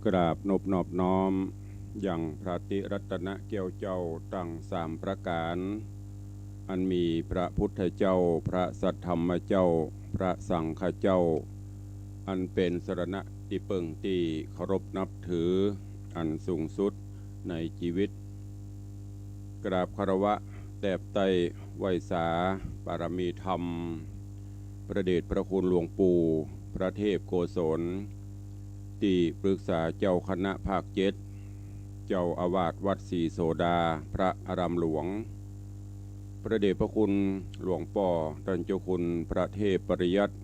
กราบนบนอบน้อมอย่างพระติรัตนเกี่ยวเจ้าตั้งสามประการอันมีพระพุทธเจ้าพระสัทธรรมเจ้าพระสังฆเจ้าอันเป็นสรณะที่เปิ่งที่เคารพนับถืออันสูงสุดในชีวิตกราบคารวะแตบไตไวสาปารมีธรรมประเดชพระคุณหลวงปู่พระเทพโกศลที่ปรึกษาเจ้าคณะภาคเจ็ดเจ้าอาวาสวัดศรีโสดาพระอารามหลวงพระเดชพระคุณหลวงป่อท่านเจ้าคุณพระเทพปริยัติ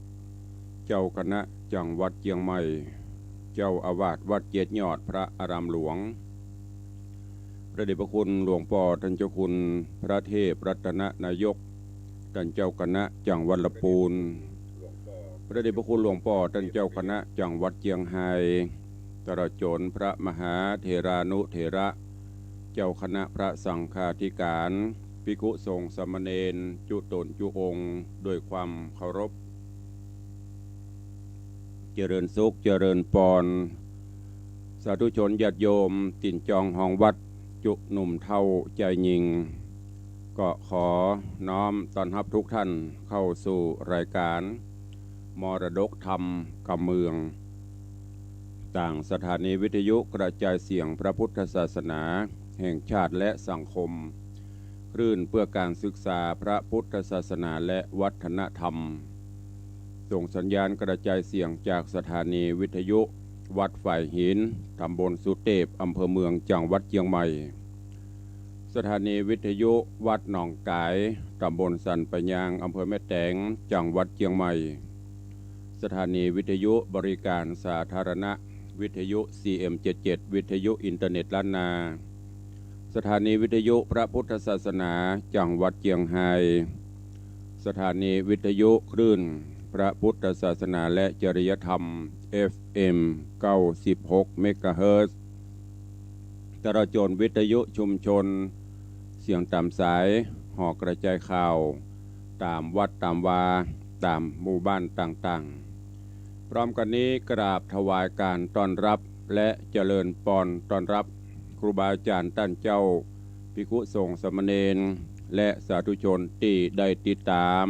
เจ้าคณะจังหวัดเชียงใหม่เจ้าอาวาสวัดเจ็ดยอดพระอารามหลวงพระเดชพระคุณหลวงป่อท่านเจ้าคุณพระเทพรัตนนายกท่านเจ้าคณะจังหวัดลำพูนพระเดชพระคุณหลวงป่อท่านเจ้าคณะจังหวัดเชียงไฮ้ตลอดจนพระมหาเถรานุเถระเจ้าคณะพระสังฆาธิการภิกขุสงฆ์สามเณรจุตนจุองค์ด้วยความเคารพเจริญสุขเจริญปอนสาธุชนญาติโยมติ่นจองห้องวัดจุหนุ่มเท่าใจยิงก็ขอน้อมต้อนรับทุกท่านเข้าสู่รายการมรดกธรรมกำเมืองต่างสถานีวิทยุกระจายเสียงพระพุทธศาสนาแห่งชาติและสังคมคลื่นเพื่อการศึกษาพระพุทธศาสนาและวัฒนธรรมส่งสัญญาณกระจายเสียงจากสถานีวิทยุวัดฝ่ายหินตำบลสุเทพอำเภอเมืองจังหวัดเชียงใหม่สถานีวิทยุวัดหนองกายตำบลสันปะยางอำเภอแม่แตงจังหวัดเชียงใหม่สถานีวิทยุบริการสาธารณะวิทยุ CM77 วิทยุอินเทอร์เน็ตล้านนาสถานีวิทยุพระพุทธศาสนาจังหวัดเชียงไฮ้สถานีวิทยุคลื่นพระพุทธศาสนาและจริยธรรม FM 96 เมกะเฮิรตซ์ตลอดจนวิทยุชุมชนเสียงตามสายห่อกระจายข่าวตามวัดตามวาตามหมู่บ้านต่างๆพร้อมกันนี้กราบถวายการต้อนรับและเจริญพรต้อนรับครูบาอาจารย์ท่านเจ้าภิกขุสงฆ์สามเณรและสาธุชนที่ได้ติดตาม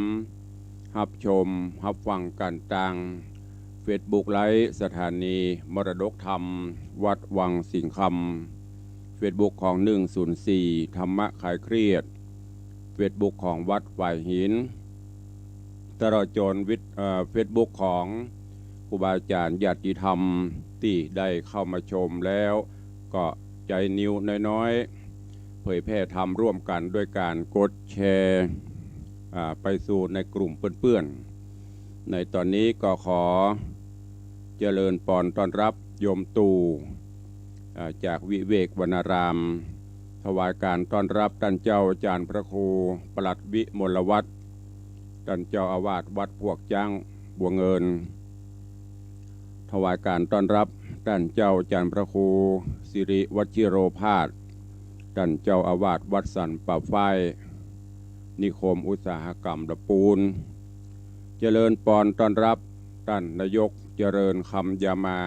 รับชมรับฟังกันต่างเฟซบุ๊กไลฟ์สถานีมรดกธรรมวัดวังสิงห์คำเฟซบุ๊กของ104ธรรมะคลายเครียดเฟซบุ๊กของวัดฝ่ายหินตลอดจนเฟซบุ๊กของครูบาอาจารย์ญาติธรรมที่ได้เข้ามาชมแล้วก็ใจนิ้วน้อยๆเผยแพร่ธรรมร่วมกันด้วยการกดแชร์ไปสู่ในกลุ่มเพื่อนๆในตอนนี้ก็ขอเจริญพรต้อนรับโยมตู่จากวิเวกวรรณารามถวายการต้อนรับท่านเจ้าอาจารย์พระครูปลัดวิมลวัฒน์ท่านเจ้าอาวาสวัดพวกจ้างบัวเงินถวายการต้อนรับท่านเจ้าอาจารย์พระครูสิริวชิโรภาสท่านเจ้าอาวาสวัดสันป่าไฟนิคมอุตสาหกรรมตะปูนเจริญพรต้อนรับท่านนายกเจริญคำยามา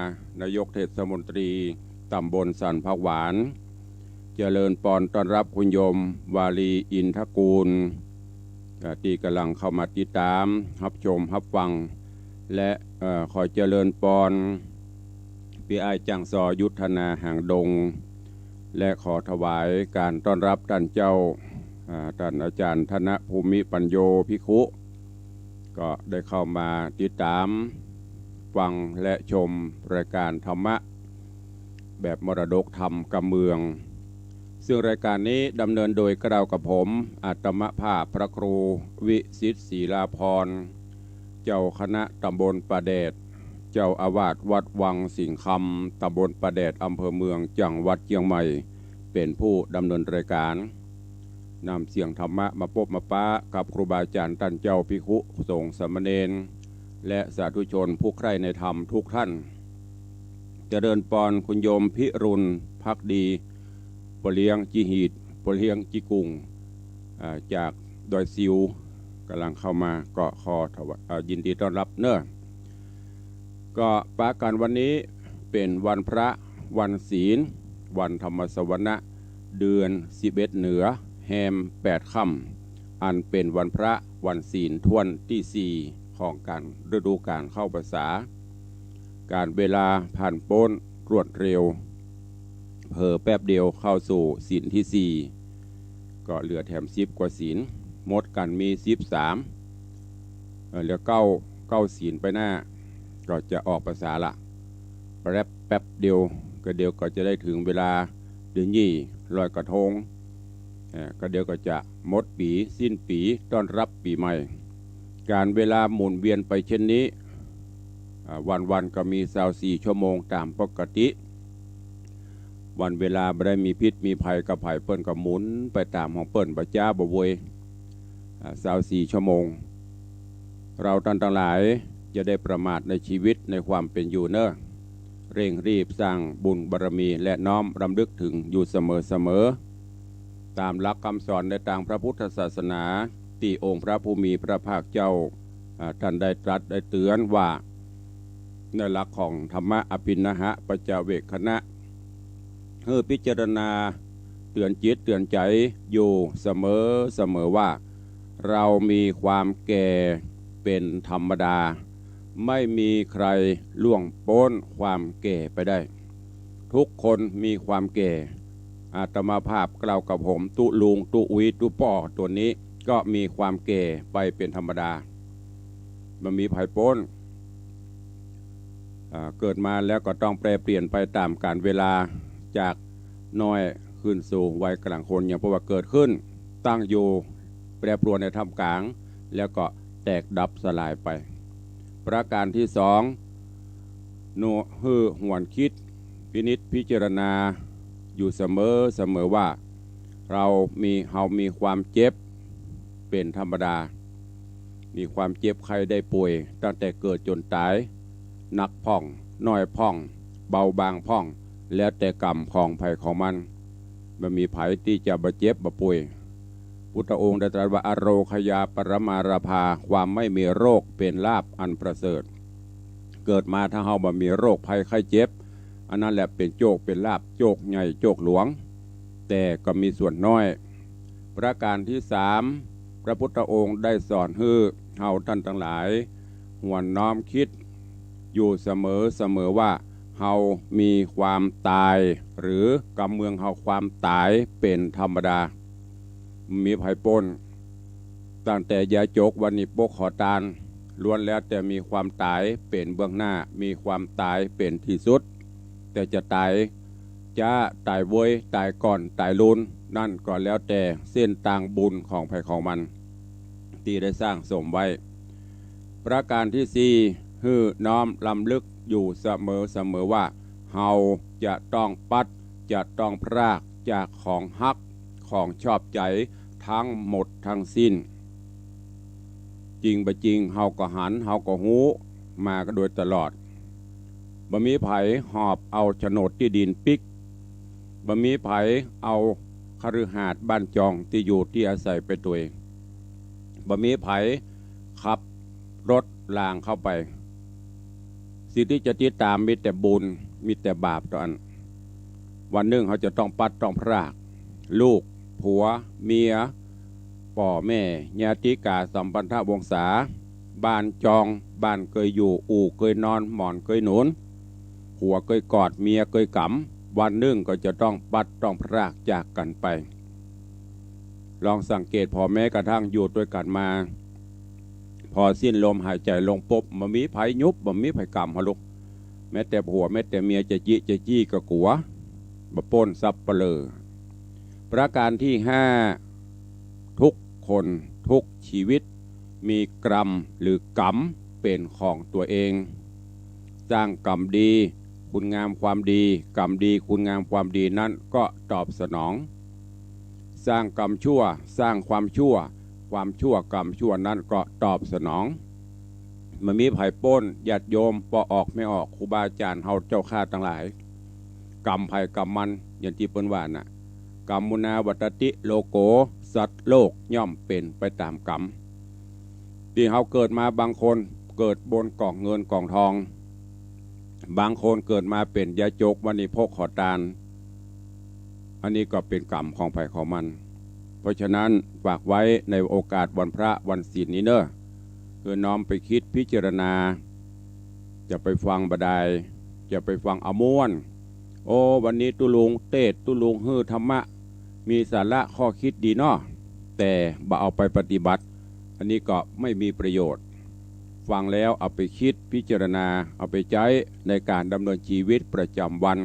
นายกเทศมนตรีตำบลสันผักหวานเจริญพรต้อนรับคุณโยมวาลีอินทกูลที่กำลังเข้ามาติดตามรับชมรับฟังและขอเจริญพรพี่อ้ายจังซอยุทธนาหางดงและขอถวายการต้อนรับท่านเจ้าท่านอาจารย์ธนภูมิปัญโยภิกขุก็ได้เข้ามาติดตามฟังและชมรายการธรรมะแบบมรดกธรรมกำเมืองซึ่งรายการนี้ดำเนินโดยกระเรากับผมอาตมภาพพระครูวิสิทธิ์ศรีลาภรณ์เจ้าคณะตำบลประแดดเจ้าอาวาสวัดวังสิงห์คำตำบลประแดดอำเภอเมืองจังหวัดเชียงใหม่เป็นผู้ดำเนินรายการนำเสียงธรรมะมาพบมาปะกับครูบาอาจารย์ท่านเจ้าภิกขุสงฆ์สามเณรและสาธุชนผู้ใคร่ในธรรมทุกท่านเจริญพรคุณโยมพิรุณภักดีปเลียงจิหีดปเลียงจิกุงจากดอยซิวกำลังเข้ามาก็ขอยินดีต้อนรับเนอะก็ปะกันวันนี้เป็นวันพระ วันศีลวันธรรมสวนะเดือน11เหนือแฮม8ค่ำอันเป็นวันพระวันศีลทวนที่4ของการฤดูกาลเข้าพรรษาการเวลาผ่านพ้นรวดเร็วเผลอแป๊บเดียวเข้าสู่ศีลที่4ก็เหลือแถม10กว่าศีลหมดกันมี13เหลือ9ศีลไปหน้าก็จะออกพรรษาละแป๊บเดียวก็จะได้ถึงเวลาเดือนยี่ลอยกระทงก็เดี๋ยวก็จะหมดปีสิ้นปีต้อนรับปีใหม่การเวลาหมุนเวียนไปเช่นนี้วันก็มี24ชั่วโมงตามปกติวันเวลาไม่ได้มีพิษมีภัยกับภัยเปิ้นก็หมุนไปตามของเปิ้นประจ้าบ่วย24ชั่วโมงเราท่านทั้งหลายจะได้ประมาทในชีวิตในความเป็นอยู่เนอะเร่งรีบสร้างบุญบารมีและน้อมรำลึกถึงอยู่เสมอตามหลักคำสอนในทางพระพุทธศาสนาที่องค์พระผู้มีพระภาคเจ้าท่านได้ตรัสได้เตือนว่าในหลักของธรรมะอภินนหะปัจจเวคขณะพิจารณาเตือนจิตเตือนใจอยู่เสมอว่าเรามีความแก่เป็นธรรมดาไม่มีใครล่วงพ้นความแก่ไปได้ทุกคนมีความแก่อาตมาภาพกล่าวกับผมตุลุงตุอุยตุป่อตัวนี้ก็มีความแก่ไปเป็นธรรมดามันมีภัยพ้นเกิดมาแล้วก็ต้องแปรเปลี่ยนไปตามกาลเวลาจากน้อยขึ้นสู่วัยกลางคนอย่างเพราะว่าเกิดขึ้นตั้งอยู่แปรปรวนในท่ามกลางแล้วก็แตกดับสลายไปประการที่สองโนหือหวนคิดพิจารณาอยู่เสมอว่าเรามีความเจ็บเป็นธรรมดามีความเจ็บไข้ได้ป่วยตั้งแต่เกิดจนตายหนักพ่องน้อยพ่องเบาบางพ่องแล้วแต่กรรมของภัยของมันมีภัยที่จะบาดเจ็บบาป่วยพุทธองค์ได้ตรัสว่าอโรคยาปรมาราภาความไม่มีโรคเป็นลาภอันประเสริฐเกิดมาถ้าเฮาบ่มีโรคภัยไข้เจ็บอันนั้นแหละเป็นโชคเป็นลาภโชคใหญ่โชคหลวงแต่ก็มีส่วนน้อยประการที่สามพระพุทธองค์ได้สอนให้เฮาท่านทั้งหลายหวนน้อมคิดอยู่เสมอว่าเฮามีความตายหรือกำเมืองเฮาความตายเป็นธรรมดามีภัยปนตั้งแต่ยาจกวันนี้ปกขอตานล้วนแล้วแต่มีความตายเป็นเบื้องหน้ามีความตายเป็นที่สุดแต่จะตายโวยตายก่อนตายลุนนั่นก็แล้วแต่เส้นทางบุญของภัยของมันที่ได้สร้างสมไว้ประการที่สี่คือน้อมลำลึกอยู่เสมอว่าเฮาจะต้องจะต้องพรากจากของฮักของชอบใจทั้งหมดทั้งสิ้นจริงบ่จริงเฮาก็หันเฮาก็หูมาก็โดยตลอดบ่มีไผหอบเอาโฉนดที่ดินปิกบ่มีไผเอาคฤหาสน์บ้านจองที่อยู่ที่อาศัยไปตัวเองบ่มีไผขับรถลางเข้าไปสิ่งที่จะติดตามมีแต่บุญมีแต่บาปตอนวันหนึ่งเขาจะต้องต้องพรากลูกผัวเมียพ่อแม่ญาติกาสัมพันธวงศาบ้านจองบ้านเคยอยู่อู่เคยนอนหมอนเคยหนุนผัวเคยกอดเมียเคยกำวันหนึ่งก็จะต้องต้องพรากจากกันไปลองสังเกตพ่อแม่กระทั่งอยู่ด้วยกันมาพอสิ้นลมหายใจลงปุ๊บบ่มีไผยุบบ่มีไผกำฮะลูกแม้แต่ผัวแม้แต่เมียจะจี้ก็กลัวบ่ป้นซับเปลือประการที่ห้าทุกคนทุกชีวิตมีกรรมหรือกรรมเป็นของตัวเองสร้างกรรมดีคุณงามความดีกรรมดีคุณงามความดีนั้นก็ตอบสนองสร้างกรรมชั่วสร้างความชั่วกรรมชั่วนั้นก็ตอบสนองมันมีไผ่ป้นญาติโยมปออกไม่ออกครูบาอาจารย์เฮาเจ้าข้าทั้งหลายกรรมไผ่กรรมมันอย่างที่เปิ้นว่าน่ะกรรมมุนาวัตติโลโกสัตว์โลกย่อมเป็นไปตามกรรมที่เฮาเกิดมาบางคนเกิดบนกองเงินกองทอง บางคนเกิดมาเป็นยาจกวันนี้พกขอตาลอันนี้ก็เป็นกรรมของไผ่ของมันเพราะฉะนั้นฝากไว้ในโอกาสวันพระวันศีลนี้เนอะคือน้อมไปคิดพิจารณาจะไปฟังบดายจะไปฟังอมวนโอ้วันนี้ตุลุงเทศตุลุงฮือธรรมะมีสาระข้อคิดดีเนาะแต่บ่เอาไปปฏิบัติอันนี้ก็ไม่มีประโยชน์ฟังแล้วเอาไปคิดพิจารณาเอาไปใช้ในการดำเนินชีวิตประจำวัน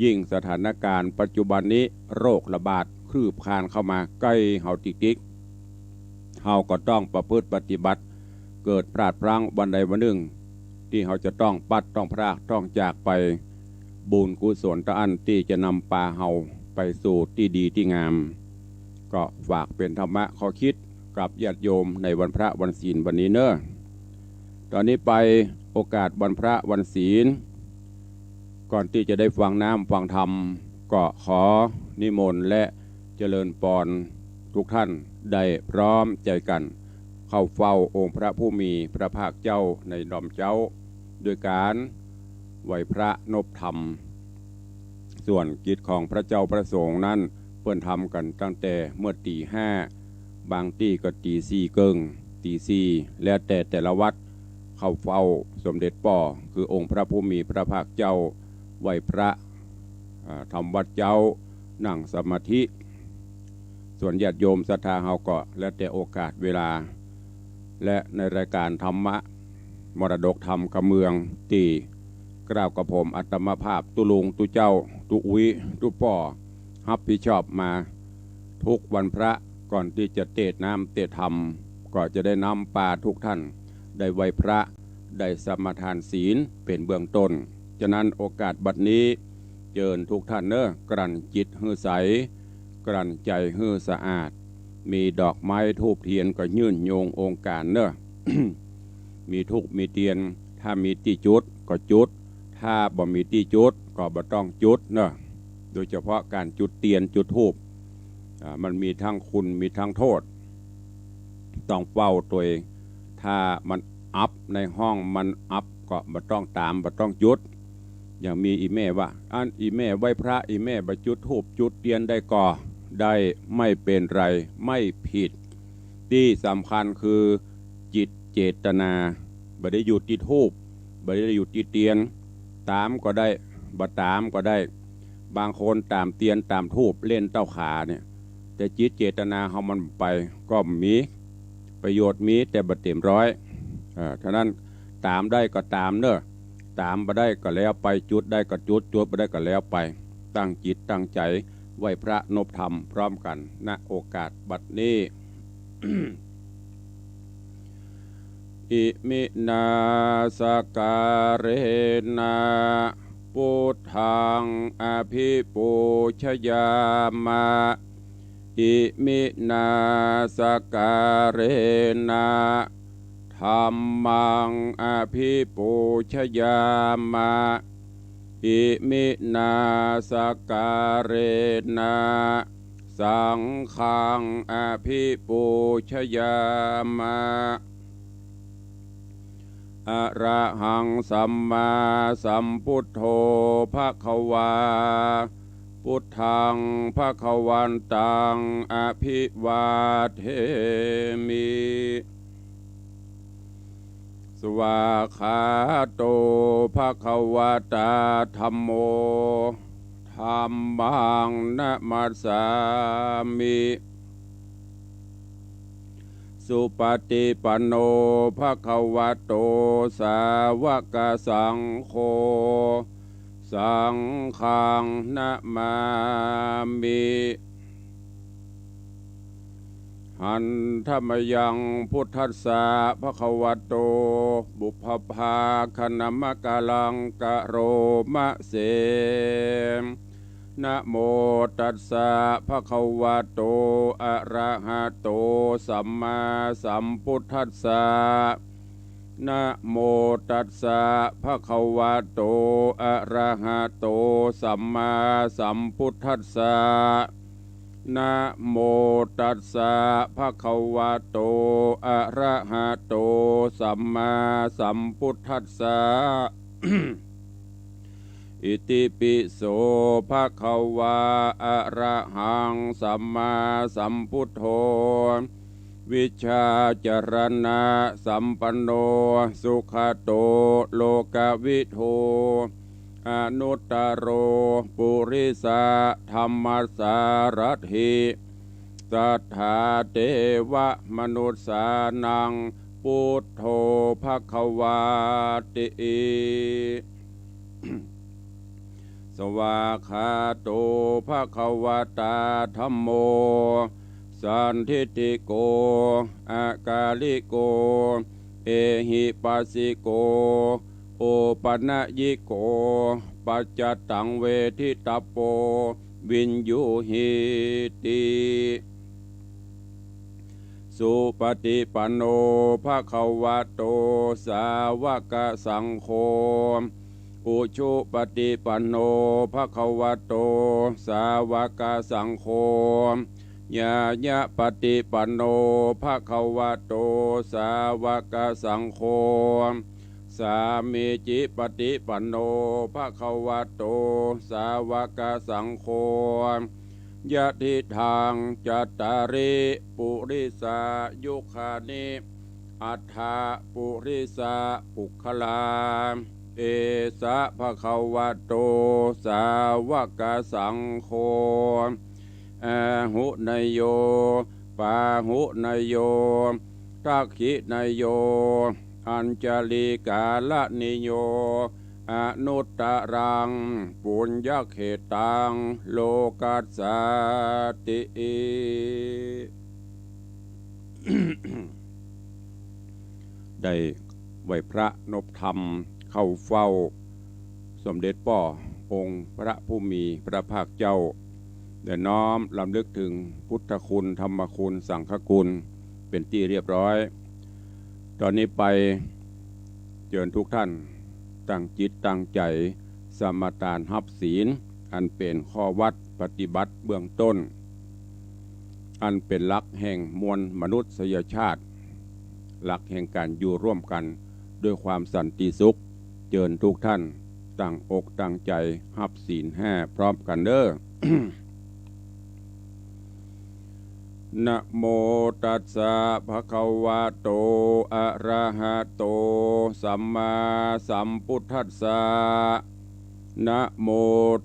ยิ่งสถานการณ์ปัจจุบันนี้โรคระบาดคืบคลานเข้ามาใกล้เฮาติ๊กเฮาก็ต้องประพฤติปฏิบัติเกิดพลาดพลั้งวันใดวันหนึ่งที่เฮาจะต้องปัดต้องพรากต้องจากไปบุญกุศลตะอันที่จะนำปาเฮาไปสู่ที่ดีที่งามก็ฝากเป็นธรรมะข้อคิดกับญาติโยมในวันพระวันศีลวันนี้เนอะตอนนี้ไปโอกาสวันพระวันศีลก่อนที่จะได้ฟังน้ำฟังธรรมก็ขอนิมนต์และเจริญพรทุกท่านได้พร้อมใจกันเข้าเฝ้าองค์พระผู้มีพระภาคเจ้าในดอมเจ้าโดยการไหวพระนบธรรมส่วนกิจของพระเจ้าพระสงฆ์นั้นเพิ่นทำกันตั้งแต่เมื่อตี 5บางที่ก็ตี 4 เกิงตี 4แล้วแต่ละวัดเข้าเฝ้าสมเด็จป่อคือองค์พระผู้มีพระภาคเจ้าไหวพระทำวัดเจ้านั่งสมาธิส่วนญาติโยมศรัทธาเฮาก็แล้วแต่โอกาสเวลาและในรายการธรรมะมรดกธรรมกำเมืองตีกล่าวกับผมอัตมภาพตุลุงตุเจ้าตุอุยตุป่อรับผิดชอบมาทุกวันพระก่อนที่จะเทศน้ำเทศธรรมก็จะได้นำปาทุกท่านได้ไหวพระได้สมาทานศีลเป็นเบื้องต้นฉะนั้นโอกาสบัดนี้เจิญทุกท่านเนอะกลั่นจิตหื้อใสกลั่นใจหื้อสะอาดมีดอกไม้ธูปเทียนก็ยื่นโยงองค์การเนอะ มีธูปมีเทียนถ้ามีที่จุดก็จุดถ้าบ่มีที่จุดก็บ่ต้องจุดเนอะโดยเฉพาะการจุดเทียนจุดธูปมันมีทั้งคุณมีทั้งโทษต้องเฝ้าตัวเองถ้ามันอัพในห้องมันอัพก็บ่ต้องตามบ่ต้องจุดอย่างมีอีแม่ว่าอันอีแม่ไหว้พระอีแม่บ่จุดธูปจุดเทียนได้ก่อได้ไม่เป็นไรไม่ผิดที่สำคัญคือจิตเจตนาบ่ได้อยู่ที่ธูปบ่ได้อยู่ที่เทียนตามก็ได้บ่ตามก็ได้บางคนตามเทียนตามธูปเล่นเต้าขาเนี่ยแต่จิตเจตนาเฮามันไปก็มีประโยชน์มีแต่บ่เต็มร้อยฉะนั้นตามได้ก็ตามเนอะตามบ่ได้ก็แล้วไปจุดได้ก็จุดจุดบ่ได้ก็แล้วไปตั้งจิตตั้งใจไหว้พระนบธรรมพร้อมกันณโอกาสบัดนี้ อิมินาสการเรนะพุทธังอภิปูชยามะอิมินาสการเรนะธัมมังอภิปูชยามะอิมินาสการเรนะสังฆังอภิปูชยามะอะระหังสัมมาสัมพุทโธภควาพุทธังภควันตังอภิวาเทมิสวาคาโตภควตาธัมโมธัมมังนะมัสสามิสุปฏิปันโนภควโตสาวกสังโฆสังฆังนะมามิหันธรรมยังพุทธัสสะภควโตบุพภาคณมกาลังกะโรมะเสนะโมตัสสะภะคะวะโตอะระหะโตสัมมาสัมพุทธัสสะนะโมตัสสะภะคะวะโตอะระหะโตสัมมาสัมพุทธัสสะนะโมตัสสะภะคะวะโตอะระหะโตสัมมาสัมพุทธัสสะ อิติปิโสภะคะวะอะระหังสัมมาสัมพุทโธวิชชาจรณะสัมปันโนสุขโตโลกวิทูอนุตตโรปุริสะธรรมสารถิสัทธาเทวมนุษสานังพุทโธภควาติสวากขาโตภควตาธัมโมสันทิฏฐิโกอากาลิโกเอหิปัสสิโกโอปัญญิโกปัจจตังเวทิตาโปวินยูหิติสุปฏิปันโนภะคะวะโตสาวกสังโฆอุชุปฏิปันโนภะคะวะโตสาวกสังโฆญาญะปฏิปันโนภะคะวะโตสาวกสังโฆสามีจิปฏิปันโนภะคะวะโตสาวกสังโฆยะทิทางจัตตาริปุริสายุคานิอัฏฐาปุริสาปุคลาเอสะภะคะวะโตสาวกสังโฆอาหุนยโยปาหุนยโยทักขินยโยอัญจลิกาลนิโยอนุตตรังปุญญเขตังโลกัสสติ ได้ไหวพระนพธรรมเข้าเฝ้าสมเด็จป่อองค์พระผู้มีพระภาคเจ้าได้น้อมลำลึกถึงพุทธคุณธรรมคุณสังฆคุณเป็นที่เรียบร้อยตอนนี้ไปเชิญทุกท่านตั้งจิตตั้งใจสมาทานรับศีลอันเป็นข้อวัดปฏิบัติเบื้องต้นอันเป็นหลักแห่งมวลมนุษยชาติหลักแห่งการอยู่ร่วมกันด้วยความสันติสุขเชิญทุกท่านตั้งอกตั้งใจรับศีล5พร้อมกันเด้อ นะโมตัสสะภะคะวะโตอะระหะโตสัมมาสัมพุทธัสสะนะโม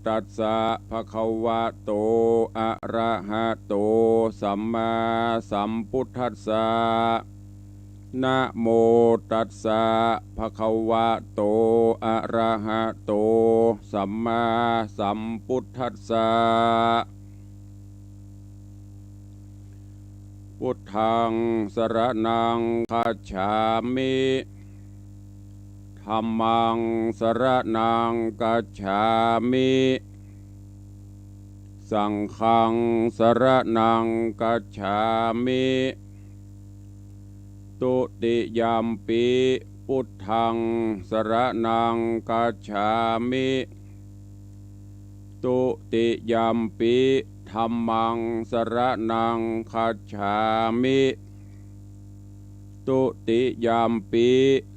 ตัสสะภะคะวะโตอะระหะโตสัมมาสัมพุทธัสสะนะโมตัสสะภะคะวะโตอะระหะโตสัมมาสัมพุทธัสสะพุทธังสรณังคัจฉามิธัมมังสรณังคัจฉามิสังฆังสรณังคัจฉามิตุติยัมปิพุทธังสรณังคัจฉามิตุติยัมปิธัมมังสรณังคัจฉามิตุติยัมปิ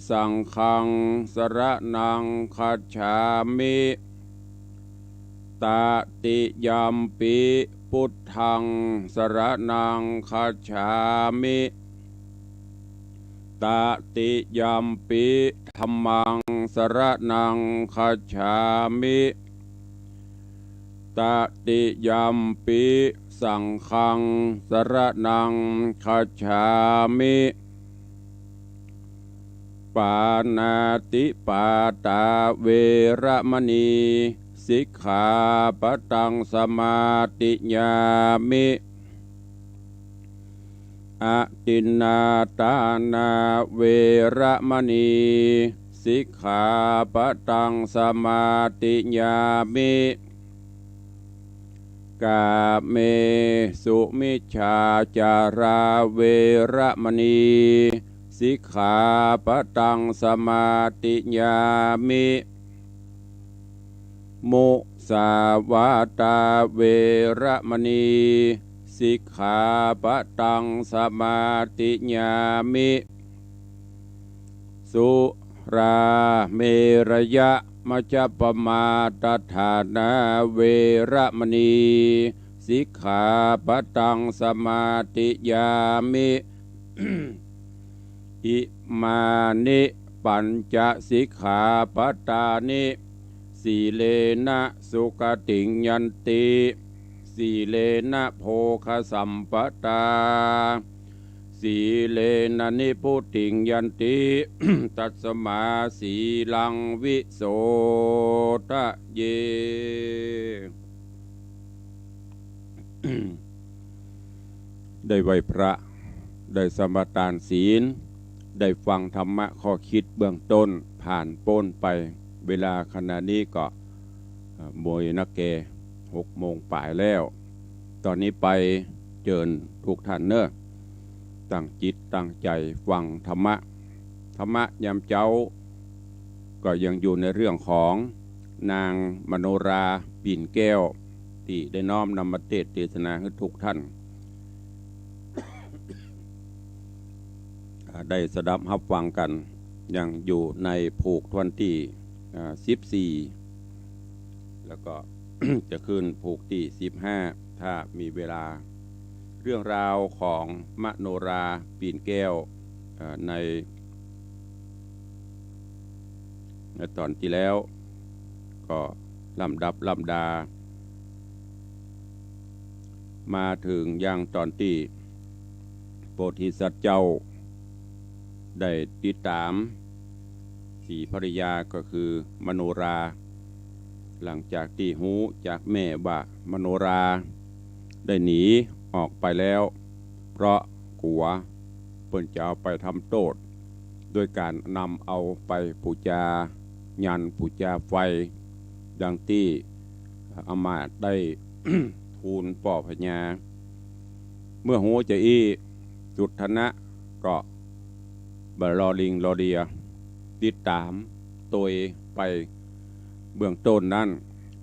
สังฆังสรณังคัจฉามิตติยัมปิพุทธังสรณังคัจฉามิตติยัมปิธัมมังสรณังคัจฉามิตติยัมปิสังฆังสรณังคัจฉามิปานาติปาตาเวระมณีสิกขาปตังสมาติญามิอะตินนาตานาเวระมณีสิกขาปตังสมาติญามิกาเมสุมิจฉาจาราเวระมณีสิกขาปตังสมาติญามิมุสาวาตาเวระมณีสิกขาปตังสมาติญามิสุ ราเมระยะมัจจปมาตฐานาเวระมณีสิกขาปะตังสมาติยามิ อิมานิปัญจสิกขาปตานิสีเลนะสุขติงยันติสีเลนะโภคสัมปตาสีเลนะนิพุติงยันติ ตัสมาสีลังวิโสทะเย ได้ไหวพระได้สมทานศีลได้ฟังธรรมะข้อคิดเบื้องต้นผ่านโป้นไปเวลาขณะนี้ก็โมยนักเก6 โมงป่ายแล้วตอนนี้ไปเจิญทุกท่านเนอะตั้งจิตตั้งใจฟังธรรมะยามเจ้าก็ยังอยู่ในเรื่องของนางมโนราปิ่นแก้วที่ได้น้อมนำมาเทศนาให้ทุกท่านได้สดับรับฟังกันยังอยู่ในผูกทวนที่14แล้วก็ จะขึ้นผูกที่15ถ้ามีเวลาเรื่องราวของมโนราปิ่นแก้วในตอนที่แล้วก็ลำดับลำดามาถึงยังตอนที่โพธิสัตว์เจ้าได้ติดตามสีภริยาก็คือมโนราหลังจากที่หูจากแม่ว่ามโนราได้หนีออกไปแล้วเพราะกลัวเพิ่นจะเอาไปทำโทษโดยการนำเอาไปปูจายันปูจาไฟดังที่อมาตย์ได้ ทูลป่อพญาเมื่อหูจะอี้สุทธนะก็บรอลิงรอเดียติดตามตัวไปเบื้องต้นนั้น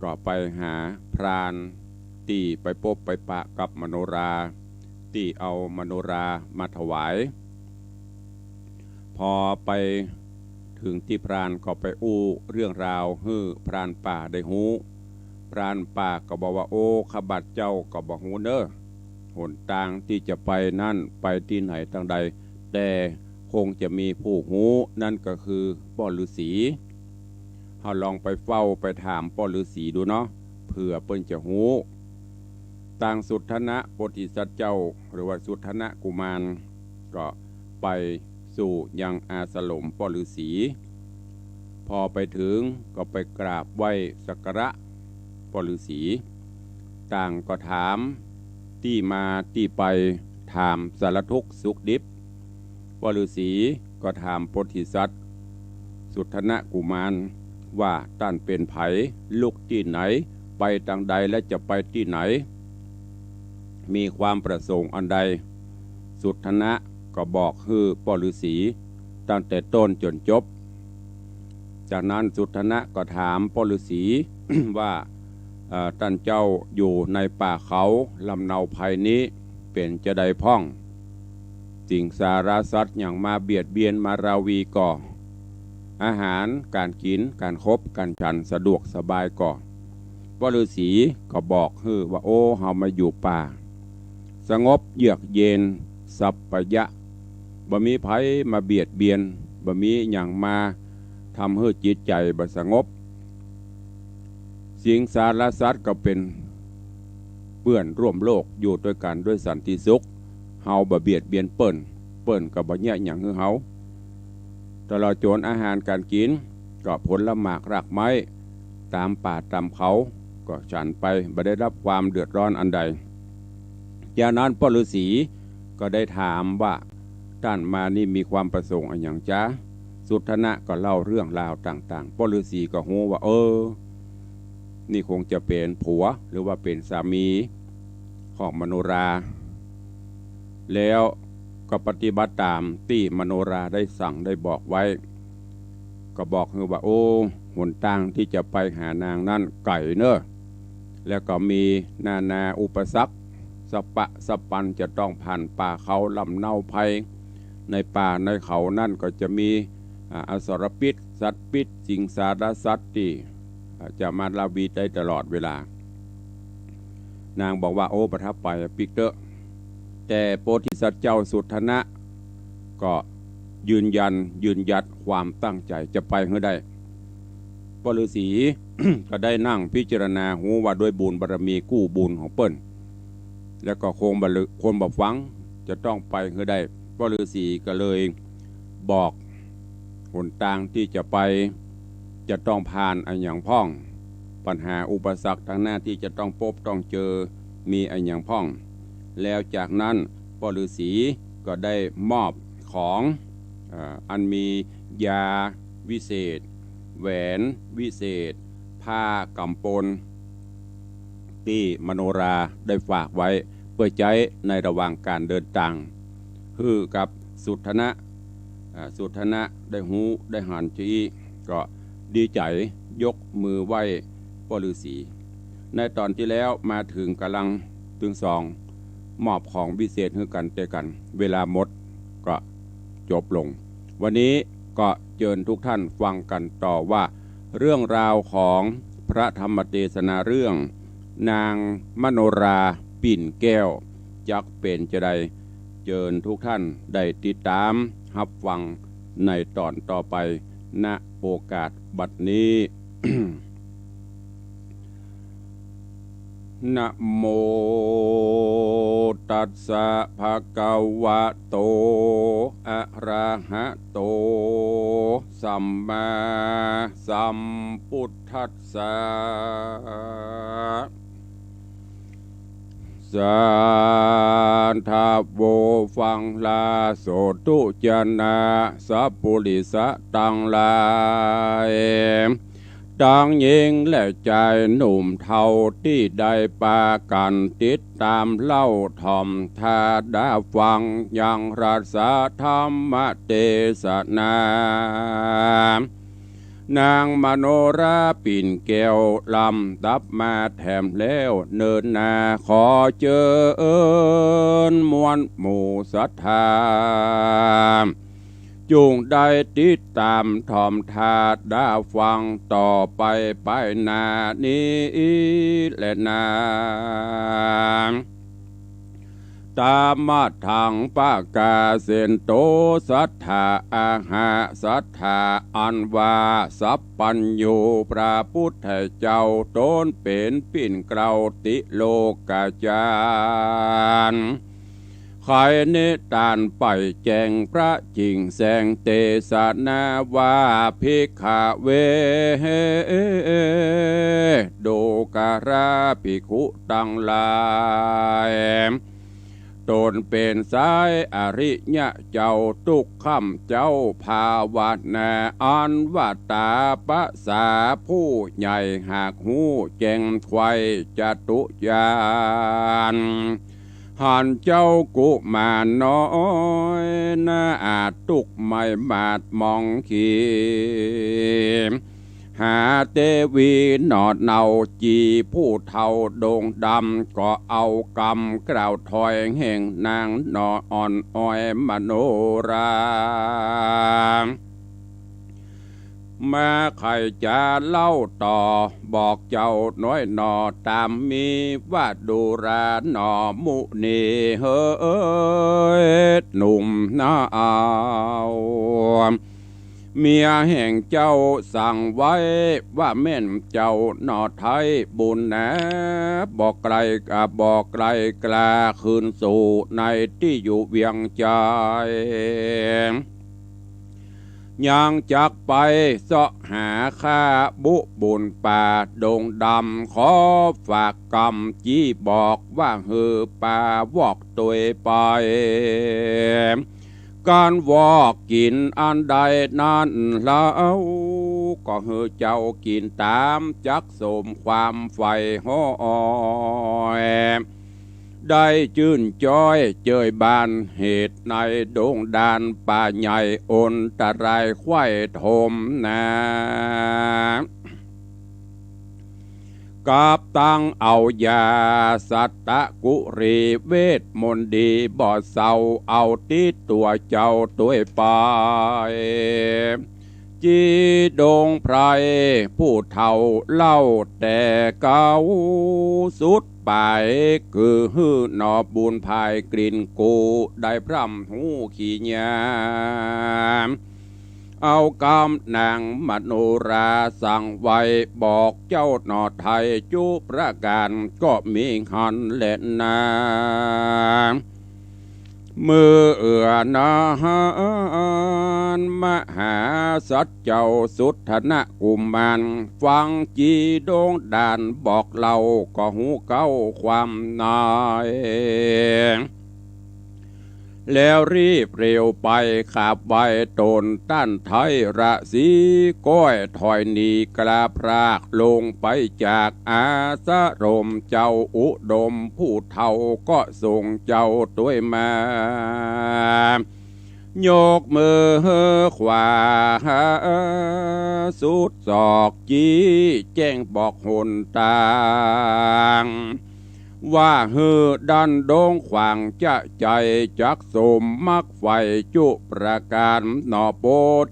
ก็ไปหาพรานที่ไปพบไปปะกับมโนราที่เอามโนรามาถวายพอไปถึงที่พรานก็ไปอู้เรื่องราวฮื้อพรานป่าได้หูพรานป่าก็บอกว่าโอ้ขบัดเจ้าก็บอกหูเด้อหนทางที่จะไปนั่นไปที่ไหนทางใดแต่คงจะมีผู้หูนั่นก็คือพ่อฤาษีเราลองไปเฝ้าไปถามพ่อฤาษีดูเนาะเผื่อเปิ้นจะหูต่างสุทธนะโพธิสัตว์เจ้าหรือว่าสุทธนะกุมารก็ไปสู่ยังอาสลมพ่อฤาษีพอไปถึงก็ไปกราบไหว้สักการะพ่อฤาษีต่างก็ถามที่มาที่ไปถามสารทุกข์สุขดิบพ่อฤาษีก็ถามโพธิสัตว์สุทธนะกุมารว่าท่านเป็นไผลูกที่ไหนไปทางใดและจะไปที่ไหนมีความประสงค์อันใดสุทธนะก็บอกคือพ่อฤาษีตั้งแต่ต้นจนจบจากนั้นสุทธนะก็ถามพ่อฤาษี ว่าท่านเจ้าอยู่ในป่าเขาลำเนาภัยนี้เป็นจะใดพ้องสิ่งสารสัตว์อย่างมาเบียดเบียนมาราวีก่ออาหารการกินการคบการฉันสะดวกสบายก่อพ่อฤาษีก็บอกคือว่าโอ้เฮามาอยู่ป่าสงบเยือกเย็นสัพพยะบ่มีภัยมาเบียดเบียนบ่มีอย่างมาทำให้จิตใจบ่สงบสิ่งสารสัตว์ก็เป็นเพื่อนร่วมโลกอยู่ด้วยกันด้วยสันติสุขเฮาบ่เบียดเบียนเปิ้นก็บ่แย่หยังคือเฮาตลอดจนอาหารการกินก็ผลหมากรากไม้ตามป่าตามเขาก็ฉันไปบ่ได้รับความเดือดร้อนอันใดจากนั้นพ่อฤาษีก็ได้ถามว่าท่านมานี่มีความประสงค์อันอย่างจ๊ะสุทธนะก็เล่าเรื่องราวต่างๆพ่อฤาษีก็ฮู้ว่านี่คงจะเป็นผัวหรือว่าเป็นสามีของมโนราแล้วก็ปฏิบัติตามที่มโนราได้สั่งได้บอกไว้ก็บอกคือว่าโอ้หนทางที่จะไปหานางนั่นไก่เนอะแล้วก็มีนาอุปสรรคสปะสปันจะต้องผ่านป่าเขาลำเนาภัยในป่าในเขานั่นก็จะมี อสรพิษสัตว์พิษสิงสารสัตว์ที่จะมาลาวีได้ตลอดเวลานางบอกว่าโอ้ประทับไปปิกเตอร์แต่โพธิสัตว์เจ้าสุทธนะก็ยืนยัดความตั้งใจจะไปให้ได้พระฤาษี ก็ได้นั่งพิจารณาหูว่าด้วยบุญบารมีกู้บุญของเปิ้ลแล้วก็คนบอกฟังจะต้องไปให้ได้พระฤาษีก็เลยบอกหนทางที่จะไปจะต้องผ่านอันอย่างพ่องปัญหาอุปสรรคทางหน้าที่จะต้องพบต้องเจอมีอันอย่างพ่องแล้วจากนั้นพระฤาษีก็ได้มอบของอันมียาวิเศษแหวนวิเศษผ้ากำปลที่มโนราได้ฝากไว้เพื่อใช้ในระหว่างการเดินทางคือกับสุทธนะได้หูได้หันชีก็ดีใจยกมือไหว้พ่อฤาษีในตอนที่แล้วมาถึงกำลังถึงสองมอบของวิเศษให้กันแต่กันเวลาหมดก็จบลงวันนี้ก็เชิญทุกท่านฟังกันต่อว่าเรื่องราวของพระธรรมเทศนาเรื่องนางมโนราปิ่นแก้วจักเป็นจะได้เชิญทุกท่านได้ติดตามรับฟังในตอนต่อไปณโอกาสบัดนี้ นะโมตัสสะภะคะวะโตอะระหะโตสัมมาสัมพุทธัสสะสัทธาโวฟังลาโสตุจนะสัพพุริสะตังลายดังยิงและใจหนุ่มเทาที่ได้ปากันติดตามเล่าถ่อมทาดาฟังยังรัสธรรมเทศนานางมโนราปิ่นแก้วลำดับมาแถมแล้วเนินนาขอเจญมวลหมู่ศรัทธาจุงได้ติดตามทอมทาดาฟังต่อไปนานี้และนาตามมาทางปากาเสนโตสัทธาอาหาสัทธาอันวาสัพปัญญูพระพุทธเจ้าต้นเป็นปิ่นเกลาติโลกาจารย์ใครเนตานไปแจงพระจิงแสงเตสนาวาภิกขเวโดการาภิกขุตังลายตนเป็นสายอริยะเจ้าทุกคำเจ้าภาวนาอันวัตตาปะสาผู้ใหญ่หากหูแจงไข่จตุญาณหันเจ้ากุมารน้อยน่าอาจตุกไม่มาดมองขีหาเตวีหนอดเนาจีผู้เท่าโด่งดำก็เอากำกล่าวถอยแห่งนางนออ่อนอ้อยมโนรามาใครจะเล่าต่อบอกเจ้าน้อยหนอตามมีว่าดูราหนอมุนีเฮ้ยหนุ่มน่าเอาเมียแห่งเจ้าสั่งไว้ว่าแม่นเจ้าหนอไทยบุญนะบอกไกลกล้าคืนสู่ในที่อยู่เวียงใจยังจักไปเสาะหาข้าบุบุญป่าดงดำขอฝากกรรมจี้บอกว่าฮือป่าวอกตัวไปการวอกกินอันใดนั้นแล้วก็ฮือเจ้ากินตามจักสมความไฟห้อยได้จื่นจ้อยเจยบานเหตุในดงดานป่าใหญ่อนตรายควายทมนากับตั้งเอายาสัตตะกุรีเวทมนต์ดีบ่อเศร้าเอาติดตัวเจ้าตัวไป จีดงไพรผู้เฒ่าเล่าแต่เก่าสุดไปคือฮื้อหนอบุญภายกลิ่นกูได้พร่ำหูขี้ยามเอากำนางมโนราสั่งไว้บอกเจ้าหนอไทยจุประการก็มีหันและนามือเอื้อนานมหาสัจเจ้าสุทธนะกุมารฟังจีดงดานบอกเล่าก็หูเก้าความนายแล้วรีบเร็วไปขาบใบตนต้านไทยระสีก้อยถอยหนีกระพรากลงไปจากอาสรมเจ้าอุดมผู้เฒ่าก็ส่งเจ้าด้วยมายกมือขวาสุดศอกจี้แจ้งบอกหนตางว่าดันดงขวางจะใจจักสมมักไฟจุประการหนอโป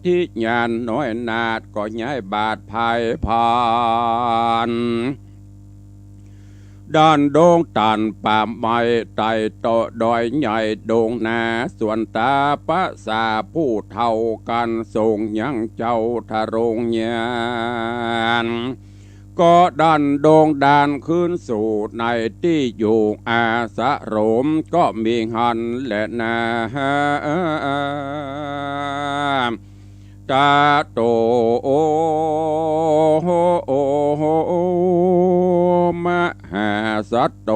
ธิญาณน้อยนาดก็ย้ายบาดภายผ่านด้านดงตันป่าไม้ไต่โตดอยใหญ่ดงนาส่วนตาปะสาผู้เท่ากันส่งยังเจ้าทะรงญาณก็ดันดงดานขึ้นสู่ในที่อยู่อาสะโรมก็มีหันและนาตาโตมหาสัตโต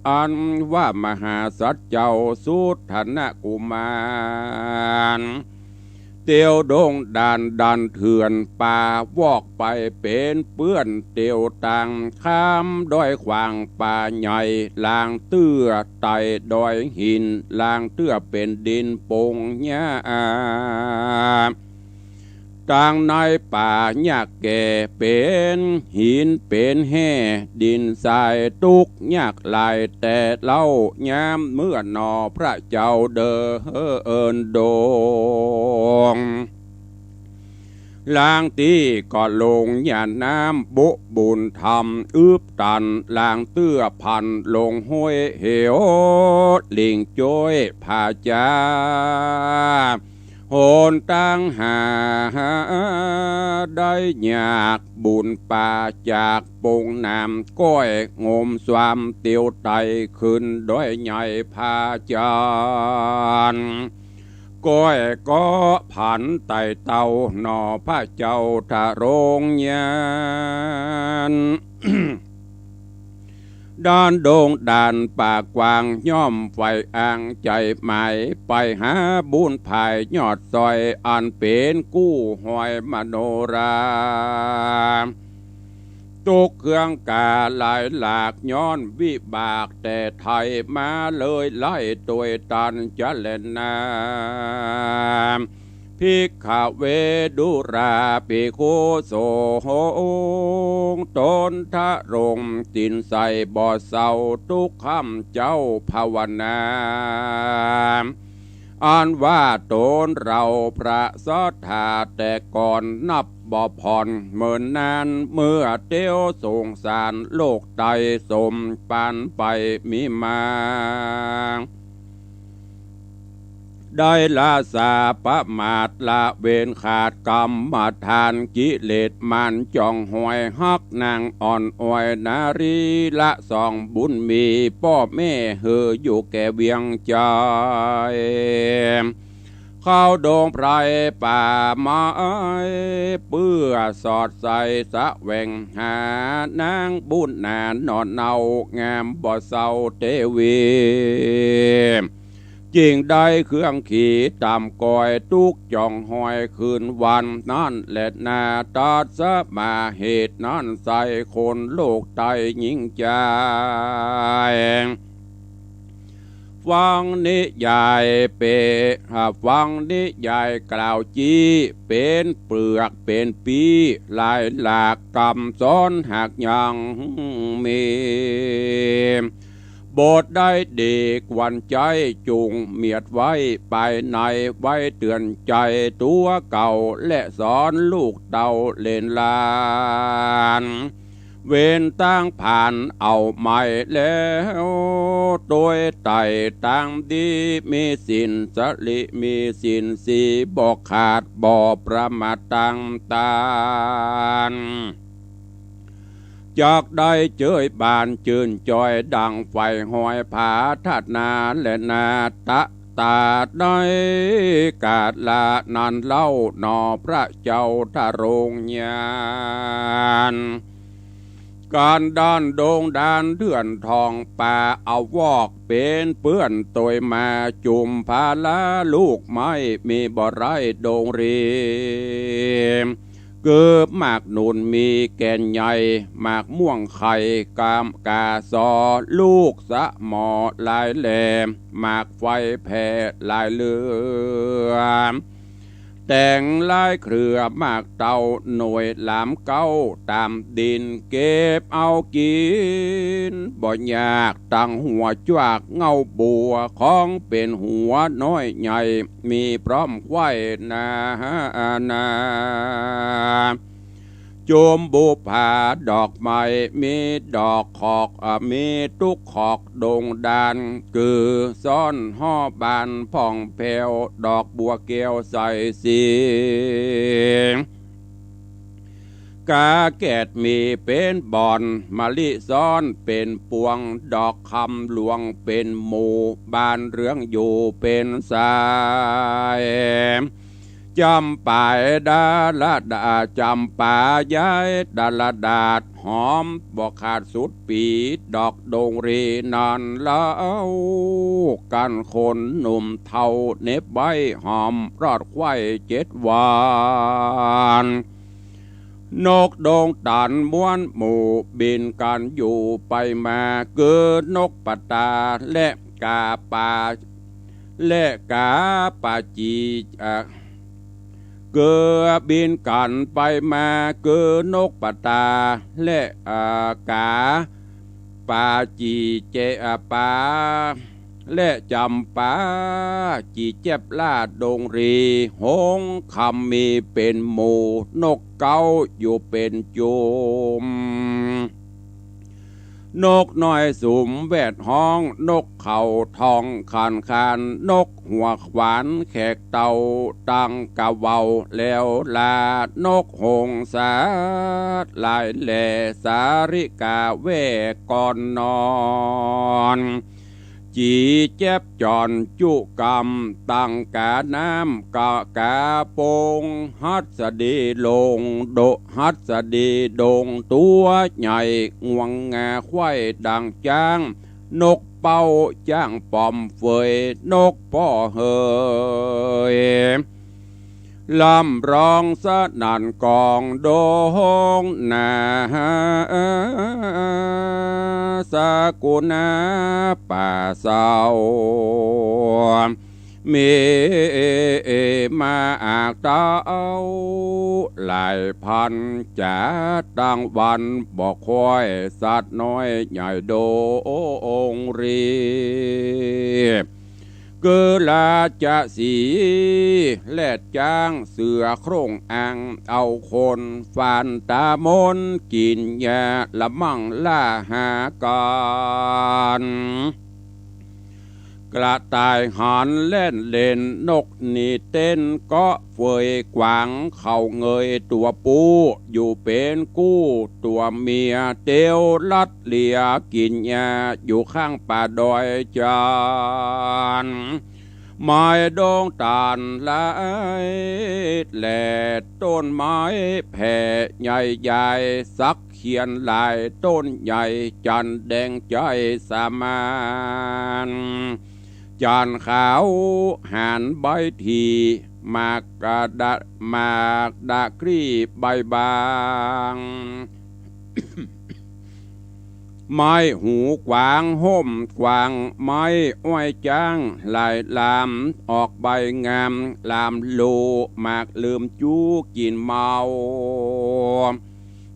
อันว่ามหาสัตเจ้าสุทธนะกุมารเตียวดงดันเถื่อนป่าวอกไปเป็นเปื้อนเตียวต่างข้ามดอยขวางป่าใหญ่ลางเตื้อไต่ดอยหินลางเตื้อเป็นดินปงหญ้าต่างในป่าหญ้าแก่เป็นหินเป็นแห่ดินทรายตุกหญ้าลายแต่เล่ายามเมื่อนอพระเจ้าเดินดงลางตีก็ลงหญ้าน้ำบุบุญธรรมอึบตันลางเตื้อพันลงห้วยเหวลิงจ้อยผาจาโหนตั้งหาได้อยากบุญป่าจากปงน้ำก้อยงมสวามเตียวไตขึ้นด้อยใหญ่พาจานก้อยก็ผันไต่เต่าหน่อพระเจ้าทะรงญาณ ด้านโด่งด่านปากกวางย่อมไฟอ่างใจหมายไปหาบุญภายยอดซอยอันเป็นกู้หอยมโนราตุกเครื่องกาหลายหลากย้อนวิบากแต่ไทยมาเลยไล่ตัวตันจะเล่นนาพิกขเวดุราปิโคโสโหงตนทะรงตินใส่บ่อเศร้าทุกคำเจ้าภาวนาอันว่าตนเราพระสัทธาแต่ก่อนนับบ่อผ่อนเหมือนนานเมื่อเตี้ยวสงสารโลกไตสมปานไปมีมาได้ละสาปะมาตละเวนขาดกรรมมาทานกิเลสมันจ่องหอยฮักนางอ่อนอ้อยนารีละสองบุญมีพ่อแม่เฮออยู่แก่เวียงใจเข้าดงไพรป่าไม้เปื้อสอดใส่สะแหวงหานางบุญนานนอนเนางามบ่อเศร้าเทวีจริงได้เครื่องขี่ตามก้อยทุกจ่องหอยคืนวันนั่นแหละนาตัดสมาเหตุนั้นใส่คนโลกไตยิ่งใจฟังนิยายฟังนิยายกล่าวจี้เป็นเปลือกเป็นปีลายหลากกำซ้อนหากยังมี โบสถ์ได้เด็กวันใจจุงเมียดไว้ไปในไว้เตือนใจตัวเก่าและสอนลูกเต่าเล่นลานเว้นตั้งผ่านเอาใหม่แล้วโดยไต่ตั้งดีมีสินสลิมีสินสีบอกขาดบ่ประมาทตั้งตานจากได้เจยบานจืนจอยดังไฟหอยผาทัดนาและนาตะตาได้กาดละนันเล่าหนอพระเจ้าทะรงญาณการด้านโดงดานเดือนทองป่าเอาวอกเป็นเปื้อนตัวมาจุมพาลาลูกไม้มีบ่อไรโดงรีเกือบมากนุนมีแก่นใหญ่มากม่วงไข่กามกาซอลูกสะหมอลายแหลมมากไฟแผ่ลายเลือแต่งลายเครือมากเต่าหน่วยหลามเก้าตามดินเก็บเอากินบ่ยากตั้งหัวจวกเงาบัวของเป็นหัวน้อยใหญ่มีพร้อมไข่นาโจมบุผาดอกไม้มีดอกขอกมีทุกขอกดงดานคือซ่อนห่อบานผ่องแผ้วดอกบัวเกลียวใสสีกาแกดมีเป็นบอนมะลิซ้อนเป็นปวงดอกคำหลวงเป็นหมู่บานเรื่องอยู่เป็นสายจำป่าดาละดาจำป่าย้ายดาละดาดหอมบอกขาดสุดปีดอกโดงรีนอนเล่ากันคนหนุ่มเทาเน็บใบหอมรอดไข่7 วันนกโดงตันม้วนหมู่บินกันอยู่ไปมาเกิดนกปตาและกาปาและกาปาจีเกือบินกันไปมาเกือนกปตาและกาปาจีเจปาและจำปาจีเจ็บลาดดงรีหงคำมีเป็นหมู่นกเก้าอยู่เป็นจุมนกน้อยสุมแวดห้องนกเขาทองคานนกหัวขวานแขกเต่าตังกะเวาแล้วลานกหงสาลายแหล่สาริกาเวก่อนนอนจีเจ็บจอนจุกรรมตั้งกาน้ำกาโปงฮัดสดีลงโดฮัดสดีดงตัวใหญ่งวงงาไข่ดังจ้างนกเป้าจ้างปอมเฟยนกป่อเฮยลำร้องสนั่นกองโดงนาสกุณาป่าเศร้ามีมาอากเต้าหลายพันจะตั้งวันบอกคอยสัตว์น้อยใหญ่โดงรีเกลาจะสีแลดจ้างเสือโครงอ่างเอาคนฟานตามนกินยาละมั่งล่าหากันกระต่ายหันเล่นเล่นนกนี่เต้นก็เฟยกวางเข่าเงยตัวปูอยู่เป็นกู้ตัวเมียเตียวลัดเลียกินยาอยู่ข้างป่าดอยจานไม้ดงตาลลายแหล่ต้นไม้แผ่ใหญ่ๆสักเขียนลายต้นใหญ่จันแดงใจสามานจานขาวหานใบทีมากกระดาษมากดากรีใบบางไม้หูกวางห่มกวางไม้อ้อยจ้างลายลามออกใบงามลามโลมากลืมจูกินเมา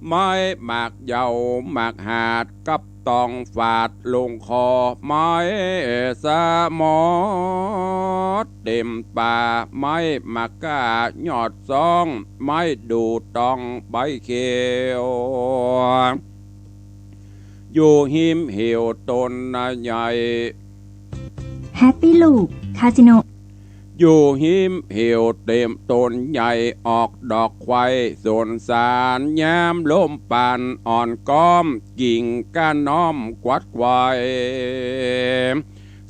ไม้หมากเยาหมากหาดกับ ต้องฝาดลงคอไม้สมอเต็มป่าไม้มะกาหยอดซองไม้ดูต้องใบเขียวอยู่หิมเหี่ยวต้นใหญ่แฮปปี้ลูกคาสิโนอยู่หิมเหี่ยวเต็มต้นใหญ่ออกดอกไข่ส่วนสารยามลมปานอ่อนก้อมกิ่งก้านน้อมกวัดไว้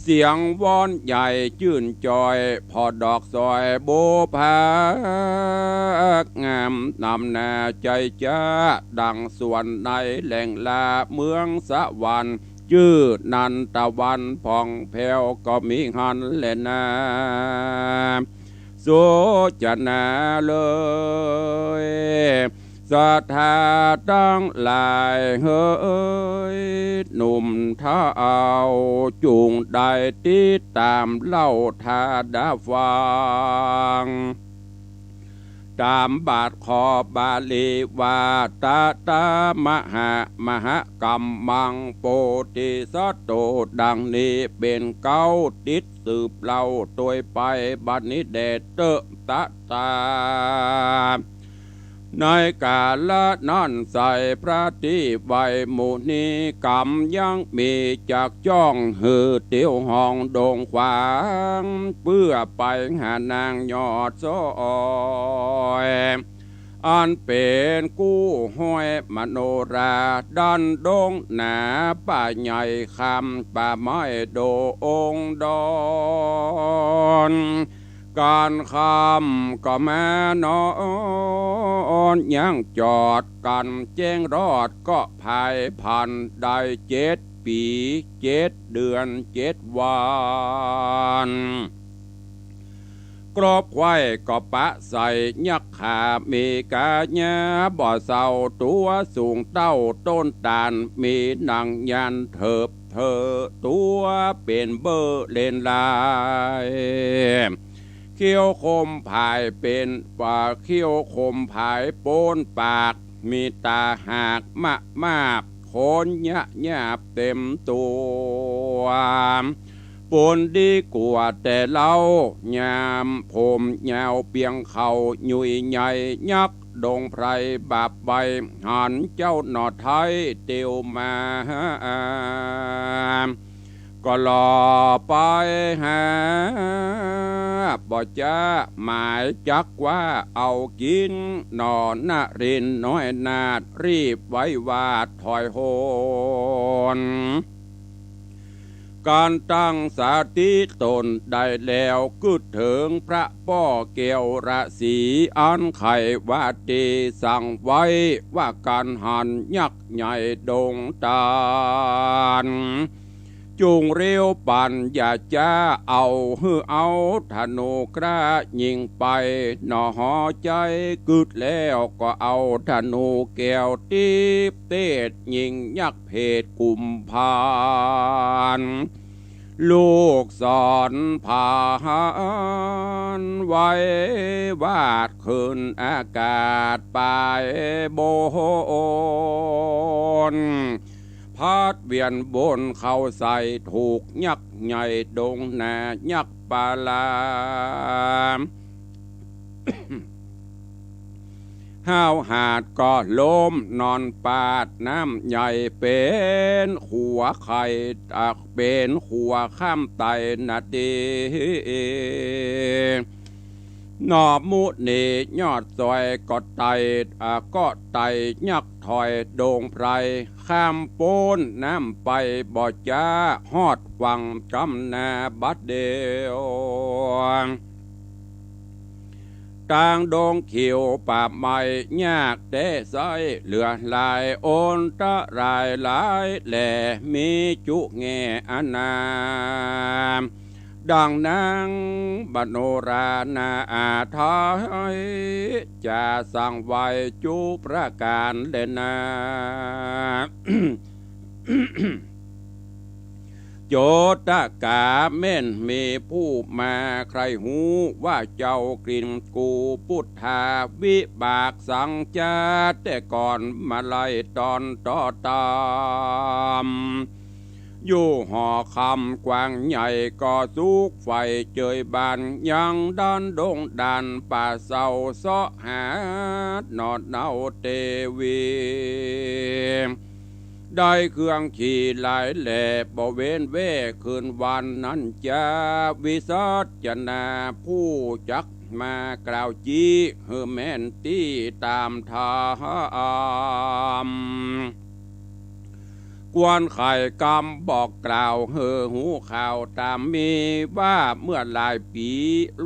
เสียงวอนใหญ่ชื่นจอยพอดอกซอยโบพากงามนำนาใจจ้าดังส่วนในแหล่งลาเมืองสวรรค์ชื่อนันตะวันผ่องแผ้วก็มีหันแลนาโสจนาเลยศรัทธาตั้งหลายเฮ้ยหนุ่มท้าเอาจุงได้ติดตามเล่าทาดาฟังตามบาทขอบาลีวาตาตามหกัมมังโปติสัตโตดังนี้เป็นเก้าติดสืบเล่าตัวไปบัดนี้เดชเตตะตาในกาละนั้นใส่พระที่ใบมุนีกรรมยังมีจากจ้องหือเตียวห้องโด่งขวางเพื่อไปหานางยอดซอยอันเป็นกู้ห้อยมโนราดันดงหนาป่าใหญ่คำป่าไม้โดองดอนการคำก็แม่นอนยังจอดกันแจ้งรอดก็ภายพันได้7 ปี7 เดือน7 วันกรอบไว้ก็ปะใส่ยักขามีกาญาบ่อเศร้าตัวสูงเต้าต้นตาลมีนางยันเถิบเธอตัวเป็นเบอร์เลนลายเขี้ยวคมผายเป็นป่าเขี้ยวคมผายโปนปากมีตาหากมากโคนยะหยาบเต็มตัวปนดีกว่าแต่เล่ายามผมยาวเปียงเขาหยุ่ยใหญ่ยักดงไพรบาบใบหันเจ้าหนอไทยเตียวมาก็รอไปหาบ่จะหมายจักว่าเอากินนอนนารินน้อยนาดรีบไว้วาดถอยโหนการตั้งสาธิตนได้แล้วกึดถึงพระป้อเกี่ยวราศีอันไขวาดีสั่งไว้ว่าการหันยักษ์ใหญ่ดงตาลจุงเรียวปั่นอย่าจ้าเอาเอาธนูกระยิงไปหนอหอใจกึดแล้วก็เอาธนูแก้วตีบเตดยิงยักษ์เพศกุมภานลูกสอนผ่านไว้วาดขึ้นอากาศไปโบนพัดเวียนบนเข้าใส่ถูกยักษ์ใหญ่ดงหนายักษ์ปาลามห้าวหาดก็ล้มนอนปาดน้ำใหญ่เป็นขัวไข่ตักเป็นขัวข้ามไตนาดีนอบมุนียอดซอยก็ไตก็ไตยักถอยโด่งไพรข้ามโปนน้ำไปบ่จ้าฮอดวังกำนาบัดเดียวกลางดงเขียวป่าไม้ยากแต่ใสเหลือลายโอนตะรายหลายแหล่มีจุแง่อนามดังนางบโนราณาอาทายจะสั่งไว้จุประการเลนา โจตกาเม่นมีผู้มาใครหูว่าเจ้ากลิ่นกูพุทธาวิบากสังจาแต่ก่อนมาไล่ตอนต่อตามอยู่หอคำกว้างใหญ่ก็สุกไฟเจยบานยังดันดงดันป่าเศร้าเสาะหานอดเนาเตวีได้เครื่องขี่หลายแหล่บ่เว้นเว่คืนวันนั้นจะวิสัชนาผู้จักมากล่าวจี้เฮอแม่นตี้ตามทามกวนไข่กำบอกกล่าวเฮอหูข่าวตามมีว่าเมื่อหลายปี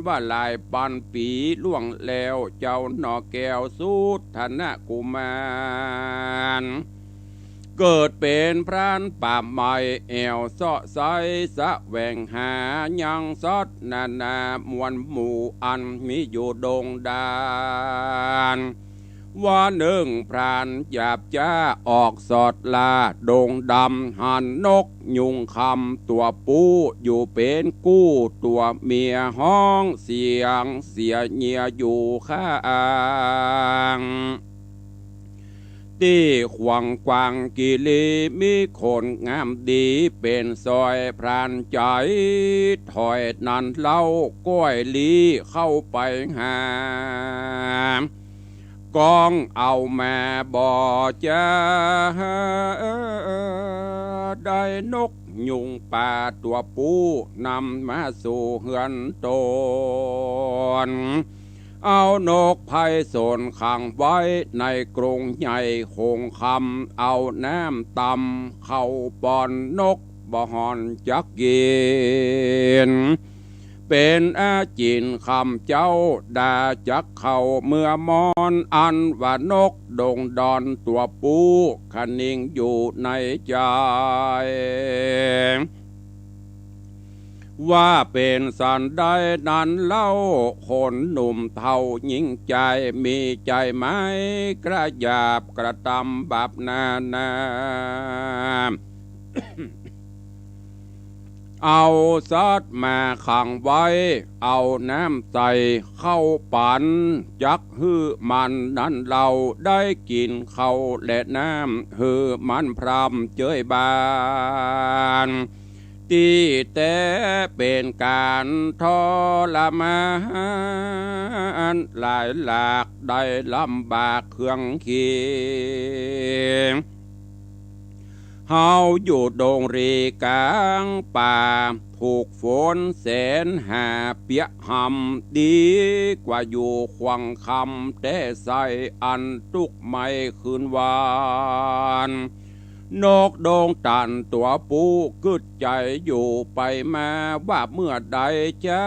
ว่าหลายปันปีล่วงแล้วเจ้าหนอแก้วสุธนะกุมารเกิดเป็นพรานป่าไม้แอวเสาะไซสะแหวงหายังซอดนานามวลหมู่อันมีอยู่ดงดานว่าหนึ่งพรานหยาบจ้าออกสอดลาดงดำหันนกยุงคำตัวปูอยู่เป็นกู้ตัวเมียห้องเสียงเสียเงียอยู่ข้างที่ขวางกวางกิลีมีคนงามดีเป็นซอยพรานใจถอยนันเล่าก้อยลีเข้าไปหากองเอาแม่บ่จะได้นกยุงป่าตัวปูนำมาสู่เฮือนตนเอานกไผ่สนขังไว้ในกรงใหญ่คงคำเอาน้ำตำเข้าปอนนกบ่หอนจักกินเป็นอาจินคำเจ้าดาจักเข้าเมื่อมอนอันว่านกดงดอนตัวปูคนิ่งอยู่ในใจว่าเป็นสันได้นั้นเล่าคนหนุ่มเท่ายิ่งใจมีใจไหมกระยาบกระตำบาปนาเอาซัดมาขังไว้เอาน้ำใส่เข้าปันจักฮือมันนั้นเราได้กินเขาและน้ำฮือมันพรำเจยบานที่แต่เป็นการทรมานหลายหลากได้ลำบากเครื่องเคียงเฮาอยู่ดงรีกลางป่าถูกฝนแสนหาเปียหำดีกว่าอยู่ขวังคำแต่ใส่อันตุกไม่คืนวานนกดงตันตัวปูกึดใจอยู่ไปมาว่าเมื่อใดจะ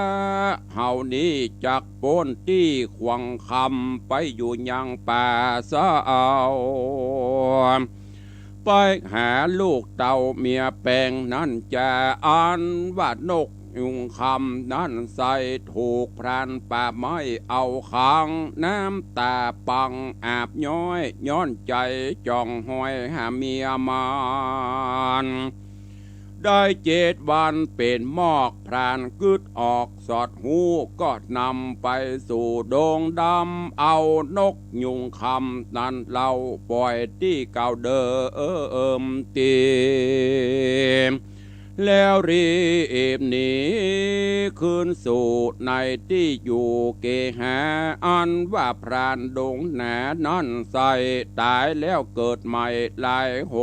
เฮานี้จักโปนที่ขวังคำไปอยู่ยังป่าซะเอาไปหาลูกเต่าเมียแปงนั่นจะอ่านว่านกยุงคำนั่นใส่ถูกพรานป่าไม้เอาขังน้ำตาปังอาบย้อยย้อนใจจ้องหอยหาเมียมันได้7 วันเป็นหมอกพรานกึดออกสอดหูก็นำไปสู่ดงดำเอานกยุงคำนั้นเล่าปล่อยที่เก่าเดิมตีแล้วรีบหนีคืนสู่ในที่อยู่เกหาอันว่าพรานดงหนานั่นใส่ตายแล้วเกิดใหม่หลายห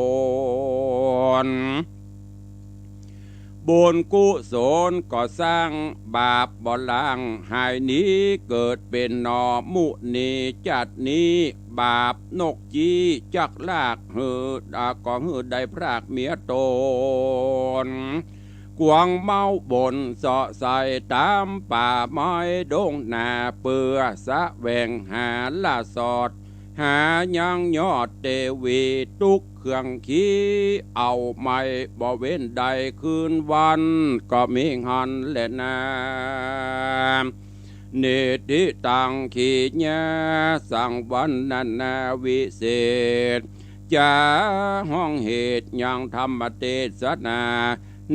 นบุญกุศลก็สร้างบาปบ่ล้างหายนี้เกิดเป็นนอมุนีจัดนี้บาปนกจีจักลากก็ได้พรากเมียตนกวางเมาบนเสาะใส่ตามป่าไม้ดงนาเปือสะแหวงหาล่าสอดหายังยอดเตวีตุกเครื่องขี้เอาไม่บ่เว้นใดคืนวันก็มีหันและนาเนติตังขีญาสังวันนานาวิเศษจะห้องเหตุยังธรรมเทศนา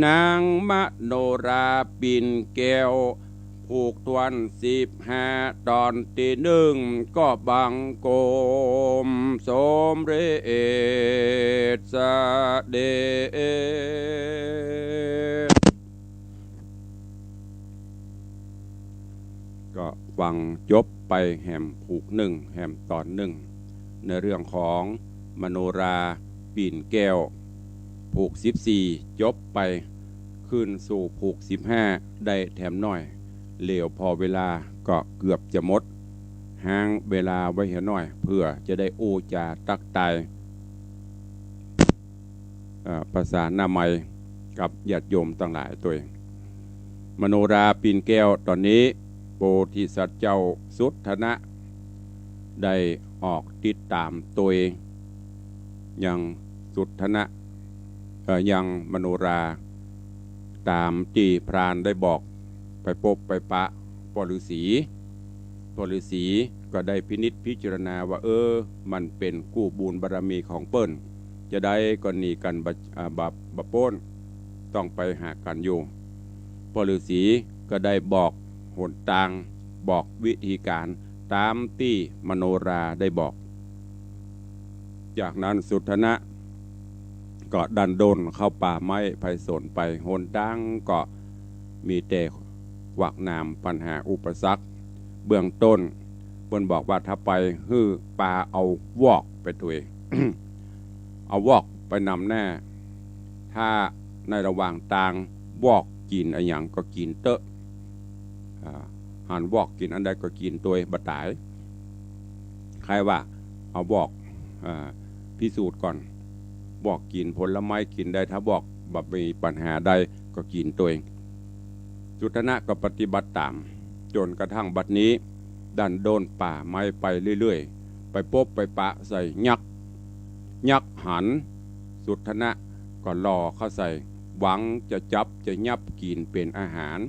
นางมโนราปิ่นแก้วผูกทวน15 ตอนที่1ก็บังโกมสมเด็จเสด็จก็ฟังจบไปแหมผูก1แหมตอน1ในเรื่องของมโนราปิ่นแก้วผูก14จบไปขึ้นสู่ผูก15ได้แถมหน่อยเหลวพอเวลาก็เกือบจะหมดห่างเวลาไว้หน่อยเพื่อจะได้อู้จาตักตายภาษาหน้าใหม่กับญาติโยมต่างหลายตัวมโนราปิ่นแก้วตอนนี้โพธิสัตว์เจ้าสุทธนะได้ออกติดตามตัวยังสุทธนะยังมโนราตามที่พรานได้บอกไปพบไปปะพ่อฤาษีก็ได้พินิจพิจารณาว่ามันเป็นกู้บุญบารมีของเปิ้นจะได้ก็หนีกันบะโป้นต้องไปหากันอยู่พ่อฤาษีก็ได้บอกหนทางบอกวิธีการตามที่มโนราได้บอกจากนั้นสุทธนะก็ดันโดนเข้าป่าไม้ไผ่สนไปหนทางก็มีแต่หวักนามปัญหาอุปสรรคเบื้องต้นเพิ่นบอกว่าถ้าไปฮื้อปลาเอาวอกไปตัวเอง เอาวอกไปนำแน่ถ้าในระหว่างทางวอกกินอะไรอย่างก็กินเตอะหันวอกกินอันใดก็กินตัวบัดตายใครว่าเอาวอกพิสูจน์ก่อนบอกกินผลไม้กินได้ถ้าบอกแบบมีปัญหาใดก็กินตัวเองสุทธนะก็ปฏิบัติตามจนกระทั่งบัดนี้ดันโดนป่าไม้ไปเรื่อยๆไปพบไปปะใส่ยักษ์หันสุทธนะก็รอเข้าใส่หวังจะจับจะยับกินเป็นอาหาร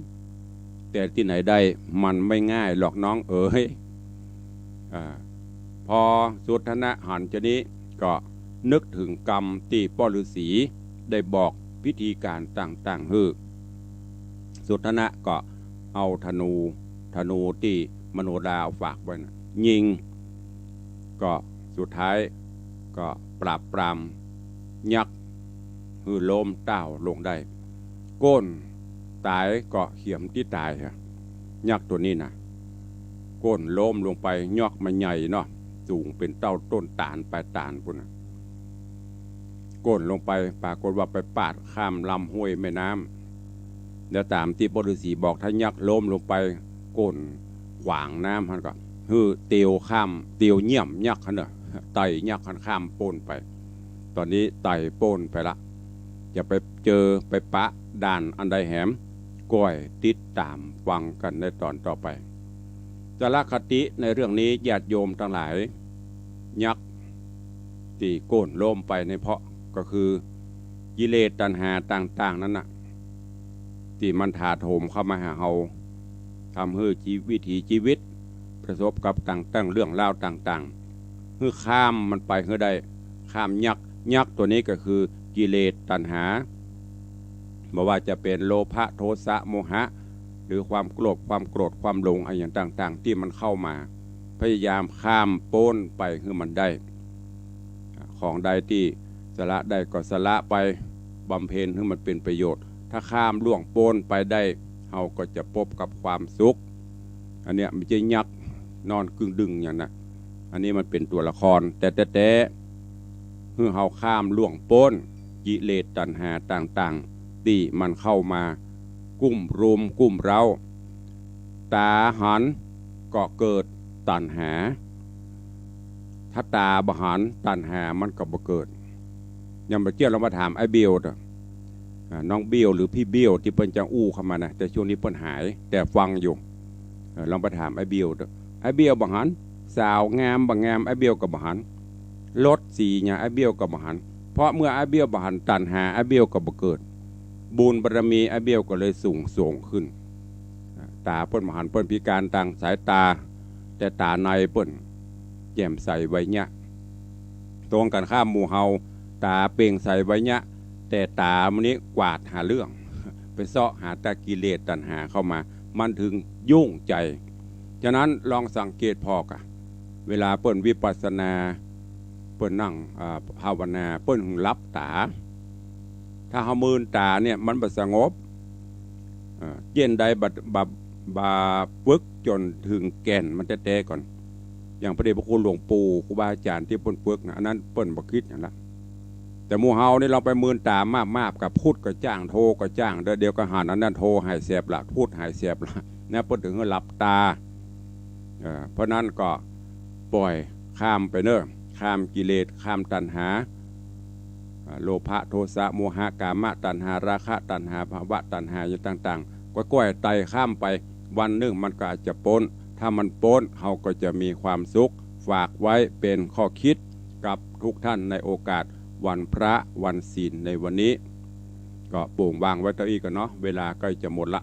แต่ที่ไหนได้มันไม่ง่ายหรอกน้องพอสุทธนะหันจะนี้ก็นึกถึงกรรมที่พ่อฤาษีได้บอกพิธีการต่างๆสุทธนะก็เอาธนูที่มโนราฝากไว้นะยิงก็สุดท้ายก็ปราบปรามยักษ์ล้มเต้าลงได้ก้นตายก็เขียมที่ตายยักษ์ตัวนี้นะก้นล้มลงไปยอกมันใหญ่เนาะสูงเป็นเต้าต้นตาลปลายตาลพุ่นนะก้นลงไปปรากฏว่าไปปาดข้ามลำห้วยแม่น้ำแล้วตามที่พ่อฤาษีบอกถ้ายักษ์ล้มลงไปก้นขวางน้ำมันก็เตียวข้ามเตียวเยี่ยมยักษ์ขันเนอะไต่ยักษ์ขันข้ามโป้นไปตอนนี้ไต่โป้นไปละจะไปเจอไปปะด่านอันใดแหมก้อยติดตามฟังกันในตอนต่อไปสาระคติในเรื่องนี้ญาติโยมทั้งหลายยักษ์ที่โก้นล้มไปในเพราะก็คือกิเลสตัณหาต่างๆนั้นนะที่มันถาโถมเข้ามาหาเราทำให้วิถีชีวิตประสบกับต่างๆเรื่องเล่าต่างๆเพื่อข้ามมันไปเพื่อได้ข้ามยักษ์ตัวนี้ก็คือกิเลสตัณหาไม่ว่าจะเป็นโลภะโทสะโมหะหรือความโกรธความหลงอะไรอย่างต่างๆที่มันเข้ามาพยายามข้ามโป้นไปให้มันได้ของใดที่สละได้ก็สละไปบำเพ็ญให้มันเป็นประโยชน์ถ้าข้ามล่วงโป้นไปได้เราก็จะพบกับความสุขอันเนี้ยไม่ใช่ยักษ์นอนกึ่งดึงอย่างนั้นอันนี้มันเป็นตัวละครแต่เพื่อเราข้ามล่วงโป้นกิเลสตัณหาต่างๆที่มันเข้ามากุ้มรุมกุ้มเร้าตาหันก็เกิดตัณหาถ้าตาบหันตัณหามันก็บ่เกิดยังมาเกี่ยวเรามาถามไอ้เบียวน้องเบียวหรือพี่เบียวที่เปิ้นจังอู้เข้ามานะแต่ช่วงนี้เปิ้นหายแต่ฟังอยู่ลองไปถามไอ้เบียวไอ้เบียวบหันสาวงามบางงามไอ้เบียวกับบหันลดสีเนี่ยไอ้เบียวกับบหันเพราะเมื่อไอ้เบียวบหันตัณหาไอ้เบียวก็บ่เกิดบุญบารมีไอ้เบียวก็เลยสูงขึ้นตาเปิ้นบหันเปิ้นพิการทางสายตาแต่ตาในเปิ้นแจ่มใสไว้เนี่ยตรงกันข้ามหมู่เฮาตาเป่งใสไว้เนี่ย แต่ตามันนี้กวาดหาเรื่องไปเสาะหาตากิเลสตัณหาเข้ามามันถึงยุ่งใจฉะนั้นลองสังเกตพอกะเวลาเปิ้นวิปัสสนาเปิ้นนั่งภาวนาเปิ้นรับตาถ้าเฮามืนตาเนี่ยมันบ่สงบเย็นใดบาปึกจนถึงแก่นมันแท้ๆก่อนอย่างพระเดชพระคุณหลวงปู่ครูบาอาจารย์ที่เปิ้นปึกนะอันนั้นเปิ้นบ่คิดอย่างนั้นแต่หมู่เฮานี่เราไปมืนตามากๆกับพูดก็จ้างโทก็จ้างเดี๋ยวก็หันอันนั้นโทหายแสบละพูดหายแสบละนะเปิ้นถึงก็หลับตาเพราะนั้นก็ปล่อยข้ามไปเนอะข้ามกิเลสข้ามตัณหาโลภะโทสะโมหะกามะตัณหาราคะตัณหาภาวะตัณหาอย่างต่างๆก้อยๆไต่ข้ามไปวันหนึ่งมันก็อาจจะพ้นถ้ามันพ้นเขาก็จะมีความสุขฝากไว้เป็นข้อคิดกับทุกท่านในโอกาสวันพระวันศีลในวันนี้ก็โป่งวางไว้เท่านี้กันเนาะเวลาใกล้จะหมดละ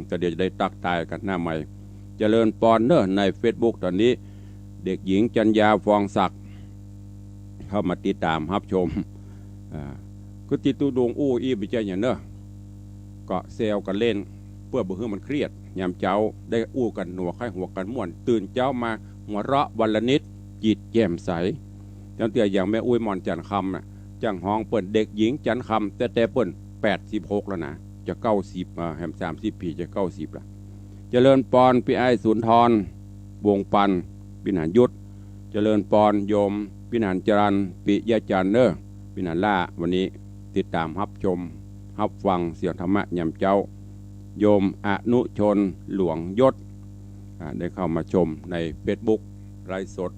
แต่เดี๋ยวจะได้ตักตายกันหน้าใหม่เจริญปอนเนอร์ใน Facebook ตอนนี้เด็กหญิงจัญญาฟองศักดิ์เข้ามาติดตามรับชมก็ติดตูดวงอู้อีไปใจอย่างเนอะก็เซลกันเล่นเพื่อบ่ให้มันเครียดยามเจ้าได้อู้กันหนัวไข้หัวกันม่วนตื่นเจ้ามาหัวเราะวันละนิดจิตแจ่มใสจังเตียอย่างแม่อุ้ยมอนจันคำน่ะจังห้องเปิ่นเด็กหญิงจันคำแต่เปิ่น86แล้วนะจะ90แฮม30 ปีจะ90ละเจริญปอนพี่ไอสุนทรวงปันปิณานยุทธเจริญปอนโยมปิณานจรันปิยจันเนอร์ปิณานล่าวันนี้ติดตามรับชมรับฟังเสียงธรรมะยามเจ้าโยมอนุชนหลวงยศได้เข้ามาชมใน Facebook ไลฟ์สด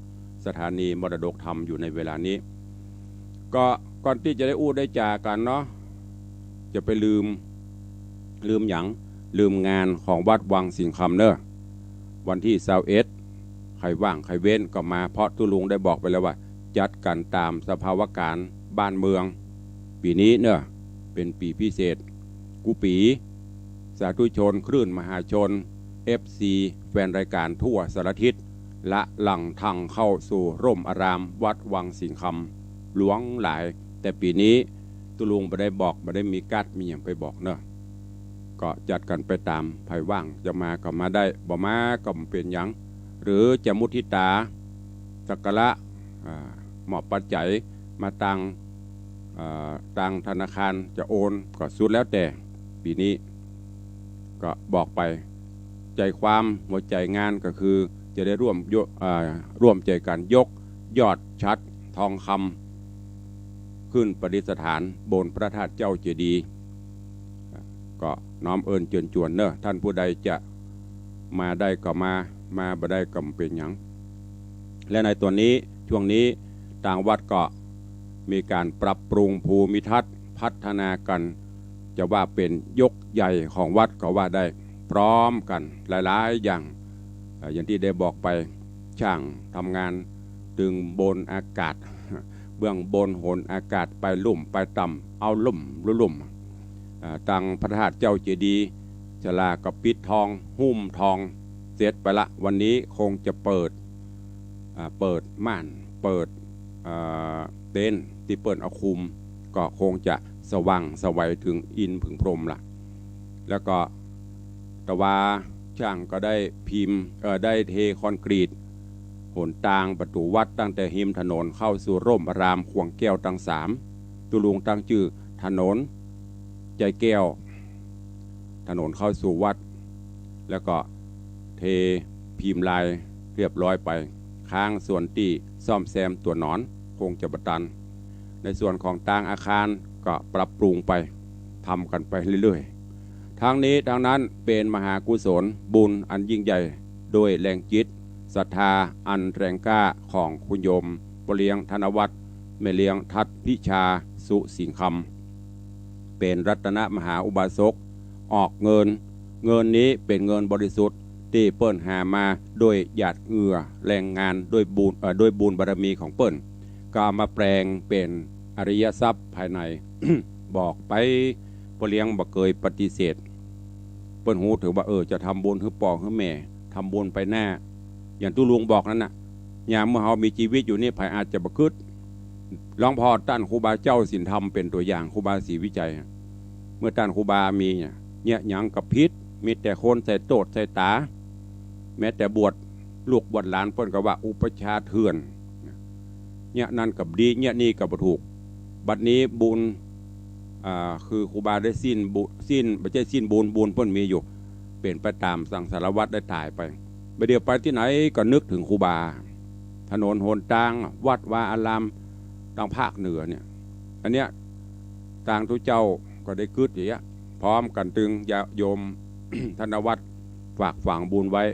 สถานีมรดกธรรมอยู่ในเวลานี้ก็ก่อนที่จะได้อู้ได้จากันเนาะจะไปลืมหยังลืมงานของวัดวังสิงห์คำเนอะวันที่21ใครว่างใครเว้นก็มาเพราะตุลุงได้บอกไปแล้วว่าจัดกันตามสภาวะการบ้านเมืองปีนี้เนอะเป็นปีพิเศษกุปีสาธุชนคลื่นมหาชน FC แฟนรายการทั่วสารทิศละหลังทางเข้าสู่ร่มอารามวัดวังสิงห์คำหลวงหลายแต่ปีนี้ตุลุงไม่ได้บอกไม่ได้มีกัดมีอย่างไปบอกเนอะก็จัดกันไปตามไผ่ว่างจะมาก็มาได้บ่มาก็เป็นหยังหรือจะมุทิตาสักการะเหมาะปัจจัยมาตังธนาคารจะโอนก็สุดแล้วแต่ปีนี้ก็บอกไปใจความหัวใจงานก็คือจะได้ร่วมใจกันยกยอดชัดทองคำขึ้นประดิษฐานบนพระธาตุเจ้าเจดีย์ก็น้อมเอิญเจือนจวนเนอะท่านผู้ใดจะมาได้ก็มาบ่ได้ก็เป็นหยังและในตัวนี้ช่วงนี้ต่างวัดก็มีการปรับปรุงภูมิทัศน์พัฒนากันจะว่าเป็นยกใหญ่ของวัดก็ว่าได้พร้อมกันหลายๆอย่างที่ได้บอกไปช่างทำงานดึงบนอากาศเบื้องบนโหนอากาศไปลุ่มไปต่ำเอาลุ่มตังพระธาตุเจ้าเจดีย์ชลากับปิดทองหุ้มทองเสร็จไปละวันนี้คงจะเปิดม่านเปิดเต็นท์ที่เปิดเอาคุมก็คงจะสว่างสวัยถึงอินผึ่งพรหมละแล้วก็ตะวาช่างก็ได้พิมพ์ได้เทคอนกรีตหนทางประตูวัดตั้งแต่หิมถนนเข้าสู่ร่มอารามขวงแก้วตั้ง3ตุลุงตั้งชื่อถนนใจแก้วถนนเข้าสู่วัดแล้วก็เทพิมพ์ลายเรียบร้อยไปค้างส่วนที่ซ่อมแซมตัวหนอนคงจะประตันในส่วนของต่างอาคารก็ปรับปรุงไปทำกันไปเรื่อยๆทางนี้ทางนั้นเป็นมหากุศลบุญอันยิ่งใหญ่โดยแรงจิตศรัทธาอันแรงกล้าของคุณโยมปเลี้ยงธนวัฒน์แม่เลี้ยงทัตพิชาสุสิงห์คำเป็นรัตนมหาอุบาสกออกเงินนี้เป็นเงินบริสุทธิ์ที่เปิ้นหามาโดยหยาดเหงื่อแรงงานด้วยบุญบารมีของเปิ้นก็มาแปลงเป็นอริยทรัพย์ภายใน บอกไปปเลี้ยงบ่เคยปฏิเสธเปิ้นหูถือว่าจะทำบุญให้พ่อให้แม่ทำบุญไปหน้าอย่างตุลุงบอกนั่นน่ะยามเมื่อเรามีชีวิตอยู่นี่ไผอาจจะบ่คิด หลวงพ่อท่านครูบาเจ้าศีลธรรมเป็นตัวอย่างครูบาศรีวิจัยเมื่อท่านครูบามีเนี่ยหยังกับพิษมีแต่คนใส่โตดใส่ตาแม้แต่บวชลูกบวชหลานเพิ่นก็ว่าอุปชาเถื่อนเนี่ยนั่นกับดีเนี่ยนี่กับถูกบัดนี้บุญคือครูบาได้สิ้นไม่ใช่สิ้นบุญเพิ่นมีอยู่เป็นไปตามสังสารวัตรได้ตายไปเดี๋ยวไปที่ไหนก็นึกถึงครูบาถนนหนทางวัดวาอารามทางภาคเหนือเนี่ยอันเนี้ยต่างทุเจ้าก็ได้กึศอย่างเงี้ยพร้อมกันตึงโยม ธนวัตรฝากฝังบุญไว้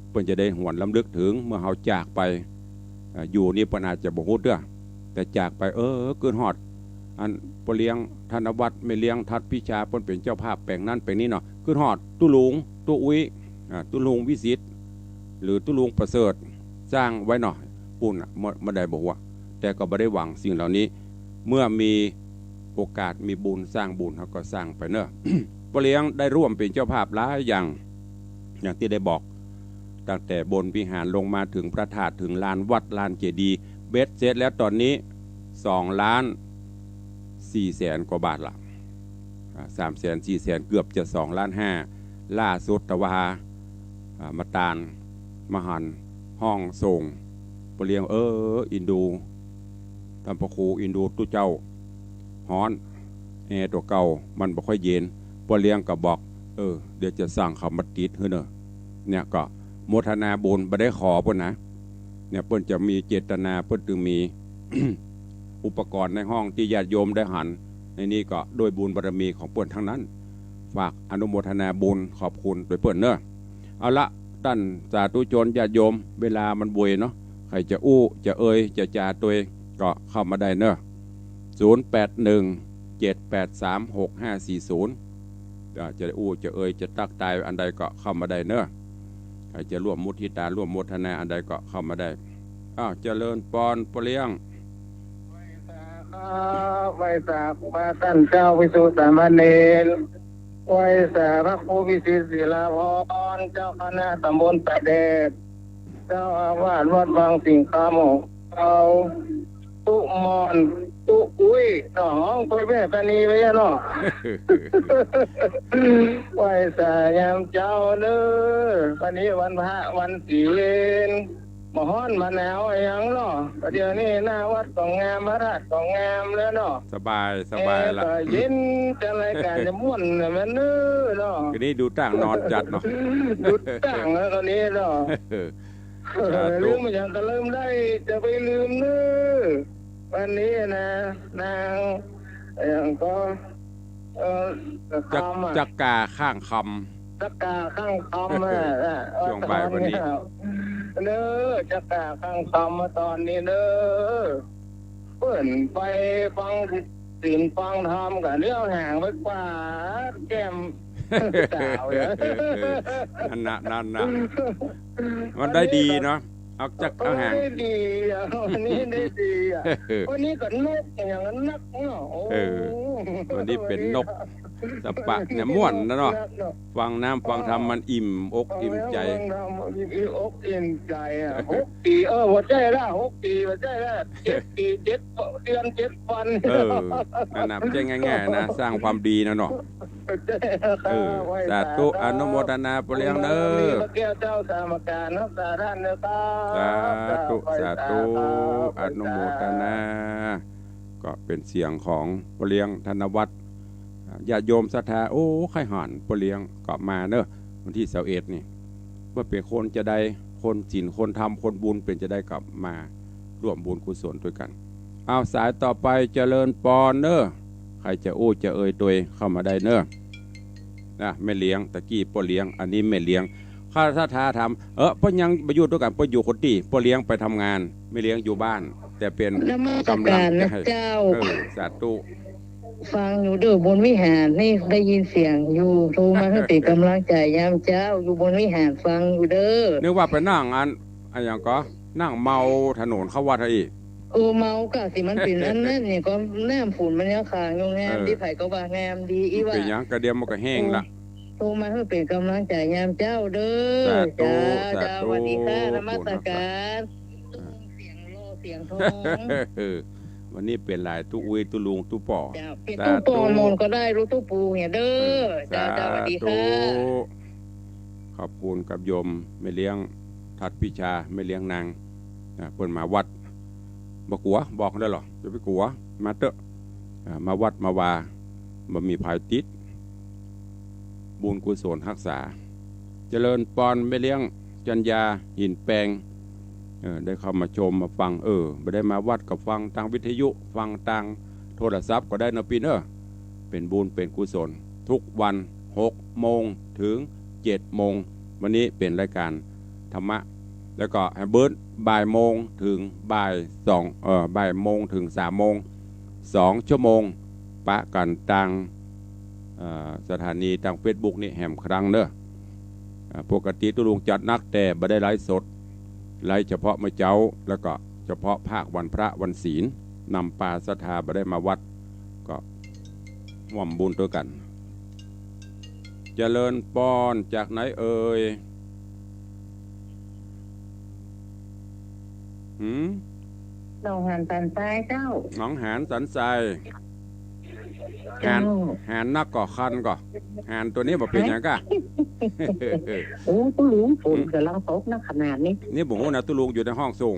เพื่อจะได้หวนลำลึกถึงเมื่อเขาจากไปอยู่นี่ปนาจจะบ่ฮู้เด้อแต่จากไปเกินฮอดอันปเลี้ยงธนวัตรไม่เลี้ยงทัดพิชาเพิ่นเป็นเจ้าภาพแปลงนั้นแปลงนี้เนาะเกินฮอดตุลุงตุอุ้ยตุลุงวิสิตหรือตุลุงประเสริฐสร้างไว้เนาะปุ่นไม่ได้บอกว่าแต่ก็ไม่ได้หวังสิ่งเหล่านี้เมื่อมีโอกาสมีบุญสร้างบุญเขาก็สร้างไปเนอะ ปเลี้ยงได้ร่วมเป็นเจ้าภาพหลายอย่างที่ได้บอกตั้งแต่บนวิหารลงมาถึงพระธาตุถึงลานวัดลานเจดีย์เบ็ดเสร็จแล้วตอนนี้2,400,000 กว่าบาทละ300,000-400,000เกือบจะ2,500,000ล่าสุดตะวามาตานมหันห้องส่งปเลี้ยงอินดูทำพระครูอินดูตุเจ้าฮ้อนตัวเก่ามันบ่ค่อยเย็นปเลี้ยงก็บอกเดี๋ยวจะสั่งคำมัดติดให้เนอะเนี่ยก็โมทนาบุญบ่ได้ขอเพิ่นนะเนี่ยเพิ่นจะมีเจตนาเพิ่นจึงมี อุปกรณ์ในห้องที่ญาติโยมได้หันในนี้ก็โดยบุญบารมีของเพิ่นทั้งนั้นฝากอนุโมทนาบุญขอบคุณโดยเพิ่นเนอะเอาละท่านสาธุชนญาติโยมเวลามันบวยเนาะใครจะอู้จะจะจาตัวก็เข้ามาได้เนอะ0817836540จะอู้จะจะตักตายอันใดก็เข้ามาได้เนอะใครจะร่วมมุทิตาร่วมโมทนาอันใดก็เข้ามาได้เจริญปอนปเลี้ยงไว้สาพระท่านเจ้าวิสุทธิสามเณรไว้สาพระครูวิสิทธิศิลาภรณ์เจ้าคณะตำบลตะเดชเจ้าอาวาสวัดบางสิงคำของเราตุมอนตุอุ้ยน้องไปแม่ปณีไว้เนาะ ไว้สายามเจ้าเด้อวันนี้วันพระวันศีลมาฮ้อนมาหนาวอย่างเนาะเดี๋ยวนี้หน้าวัดก็งามพระธาตุก็งามแล้วเนาะสบายละเย็นจะรายการจะม่วนมันเน้อเนาะทีนี้ดูตั้งนอนจัดเนาะดูตั้งแล้วตอนนี้เนาะลืมอย่างก็ลืมได้จะไปลืมเน้อวันนี้นะนางอย่างก็จักกาข้างคจักกาข้างคำช่วงบ่ายวันนี้เน้อจักกาข้างคำมาตอนนี้เน้อเพื่อนไปฟังศีลฟังธรรมกับเรื่องห่างไปกว่าแก้มสาวนั่นมันได้ดีเนาะเอาห่างได้ดีวันนี้ได้ดีวันนี้ก็นกอย่างนั้นนักเนาะวันนี้เป็นนกตะปะเนี่ยม่วนนะเนาะฟังน้ำฟังธรรมมันอิ่มอกอิ่มใจอกอิ่มใจ6 ปีหัวใจละ6 ปีหัวใจละ7 ปี7 เดือน7 วันนั่นน่ะไม่ใช่ง่ายๆนะสร้างความดีนะเนาะสาธุอนุโมทนาปเลี้ยงเด้อพระแก้วเจ้าสามการนักสาธารณะสาธุอนุโมทนาก็เป็นเสียงของปเลี้ยงธนวัฒน์ญาติโยมศรัทธาไข่หันปเลี้ยงก็มาเนอะวันที่21นี่เมื่อเป็นคนจะได้คนศีลคนทำคนบุญเป็นจะได้กลับมาร่วมบุญกุศลด้วยกันเอาสายต่อไปเจริญปอนเนอะใครจะจะตัวเข้ามาได้เนอะนะแม่เลี้ยงตะกี้ปเลี้ยงอันนี้แม่เลี้ยงข้าถ้าท้าทำพ่อยังไปอยู่ด้วยกันพ่ออยู่คนที่พ่อเลี้ยงไปทำงานไม่เลี้ยงอยู่บ้านแต่เป็นกำลังเจ้าสาธุฟังอยู่เด้อบนวิหารนี่ได้ยินเสียงอยู่โทรมาให้เป็นกำลังใจยามเจ้าอยู่บนวิหารฟังอยู่เด้อนึกว่าไปนั่งอันอย่างก็นั่งเมาถนนเข้าวัดอีกเมากะสิมันเป็นอันนั้นนี่ก็แนมฝุ่นมันเนี่ยค่ะงงแงมที่ไผก็ว่างามดีอีว่าเป็นหยังกระเดียมมันก็แห้งละโทรมาให้เป็นกำลังใจยามเจ้าเด้อจ้าสวัสดีค่ะนมัสการเสียงโลเสียงทอง วันนี้เป็นหลายตุอุยตุลุงตุป่อ เจ้าเป็นตู้ปอมนก็ได้รู้ตู้ปูเนี่ยเด้อเจ้าสวัสดีค่ะ ขอบคุณกับโยมไม่เลี้ยงทัดพิชาไม่เลี้ยงนางเพิ่นมาวัดบ่กลัวบอกได้หรอจะไปกลัวมาเตอะมาวัดมาวาบ่มีภายติดบุญกุศลรักษาเจริญปอนไม่เลี้ยงจัญญาหินแปลงได้เข้ามาชมมาฟังไม่ได้มาวัดกับฟังทางวิทยุฟังทางโทรศัพท์ก็ได้นะพี่เนอะเป็นบุญเป็นกุศลทุกวัน6 โมงถึง7 โมงวันนี้เป็นรายการธรรมะแล้วก็ให้เบิร์ดบ่ายโมงถึงบ่ายบ่ายโมงถึง3 โมง2 ชั่วโมงปะกันทางสถานีทาง Facebook นี่แหมครั้งเนอะปกติตุลุงจัดนักแต่บ่ได้ไลฟ์สดไลฟ์เฉพาะเมื่อเจ้าแล้วก็เฉพาะภาควันพระวันศีลนำปาศรัทธาบ่ได้มาวัดก็ร่วมบุญด้วยกันเจริญปอนจากไหนเอ่ยหนองหันสันทรายเจ้า หนองหานสันทรายหานนักก่อคันก่อหานตัวนี้บอกเป็นยังกะ โอ้ตู้หลุมฝนกำลังตกนะขนาดนี้นี่บุ๋งนะตุลุงอยู่ในห้องส่ง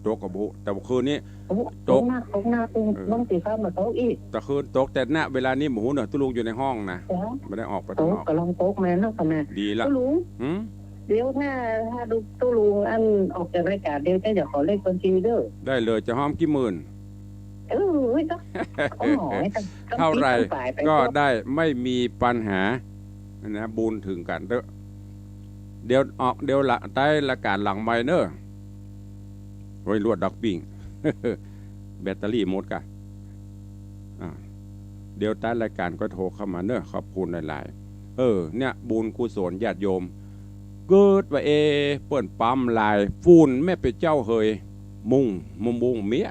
ตกกับบุแต่คืนนี้ตกหน้าเป็นน้องตีข้าวมาโต๊ะอีกแต่คืนตกแต่ณเวลานี้บุ๋งเนี่ยตุลุงอยู่ในห้องนะไม่ได้ออกไปข้างนอกกำลังตกมาเนาะขนาดดีละตู้หลุมเดี๋ยวถ้าดูตู้ลุงอันออกจากรายการเดี๋ยวจะขอเลขบัญชีเด้อได้เลยจะห้อมกี่หมื่นเท่าไรก็ได้ไม่มีปัญหานะบุญถึงกันเดี๋ยวละใต้ละการหลังไมเนอร์ไว้ลวดดอกปิง แบตเตอรี่หมดกะเดี๋ยวใต้รายการก็โทรเข้ามาเนอะขอบคุณหลายๆเนี่ยบุญกุศลญาติโยมเกิดว่าเปิ่นปั๊มลายฝุ่นแม่ไปเจ้าเฮยมุงเมีย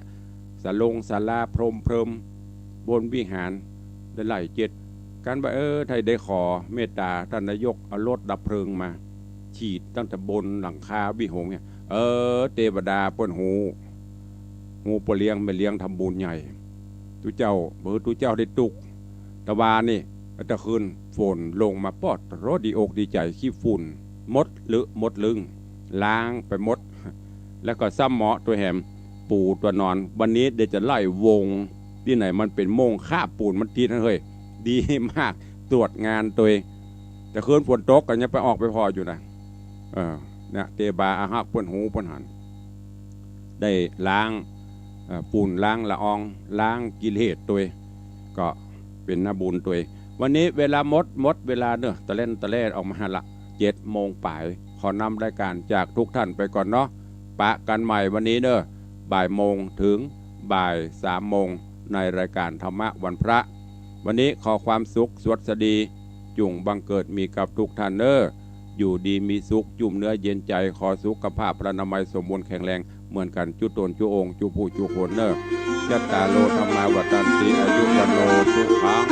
สลงศาลาพรมเพลิมบนวิหารได้ไล่7การว่าไทยได้ขอเมตตาท่านนายกเอารถดับเพลิงมาฉีดตั้งแต่บนหลังคาวิหงเนี่ยเทวดาเปิ้นหูปเลี้ยงไม่เลี้ยงทำบุญใหญ่ตุเจ้าได้ตุกตะวานี่ตะคืนฝนลงมาปอดรถดีอกดีใจขี้ฝุ่นมดลึงล้างไปมดแล้วก็ซ้ำหมอตัวแหมปูตัวนอนวันนี้เดี๋ยวจะไล่วงที่ไหนมันเป็นโมงค่าปูนมันทีนั่นเฮ้ยดีมากตรวจงานตัวแต่คืนฝนตกกันยังไปออกไปพออยู่นะเนี่ยเตบาอาหักปนหูปนหันได้ล้างปูนล้างละอองล้างกิเลสตัวก็เป็นนาบุญตัววันนี้เวลาหมดเวลาเนอะตะเล่นออกมาละ7 โมงป่ายขอนำรายการจากทุกท่านไปก่อนเนาะปะกันใหม่วันนี้เนอะบ่ายโมงถึงบ่าย3 โมงในรายการธรรมะวันพระวันนี้ขอความสุขสวัสดีจุ่งบังเกิดมีกับทุกท่านเนอะอยู่ดีมีสุขจุ่มเนื้อเย็นใจขอสุขภาพพระนามัยสมบูรณ์แข็งแรงเหมือนกันจุตนจุองจุผู้จุคนเนอะยัตตาโลธรรมาวัตันติอายุวันโนสุขัง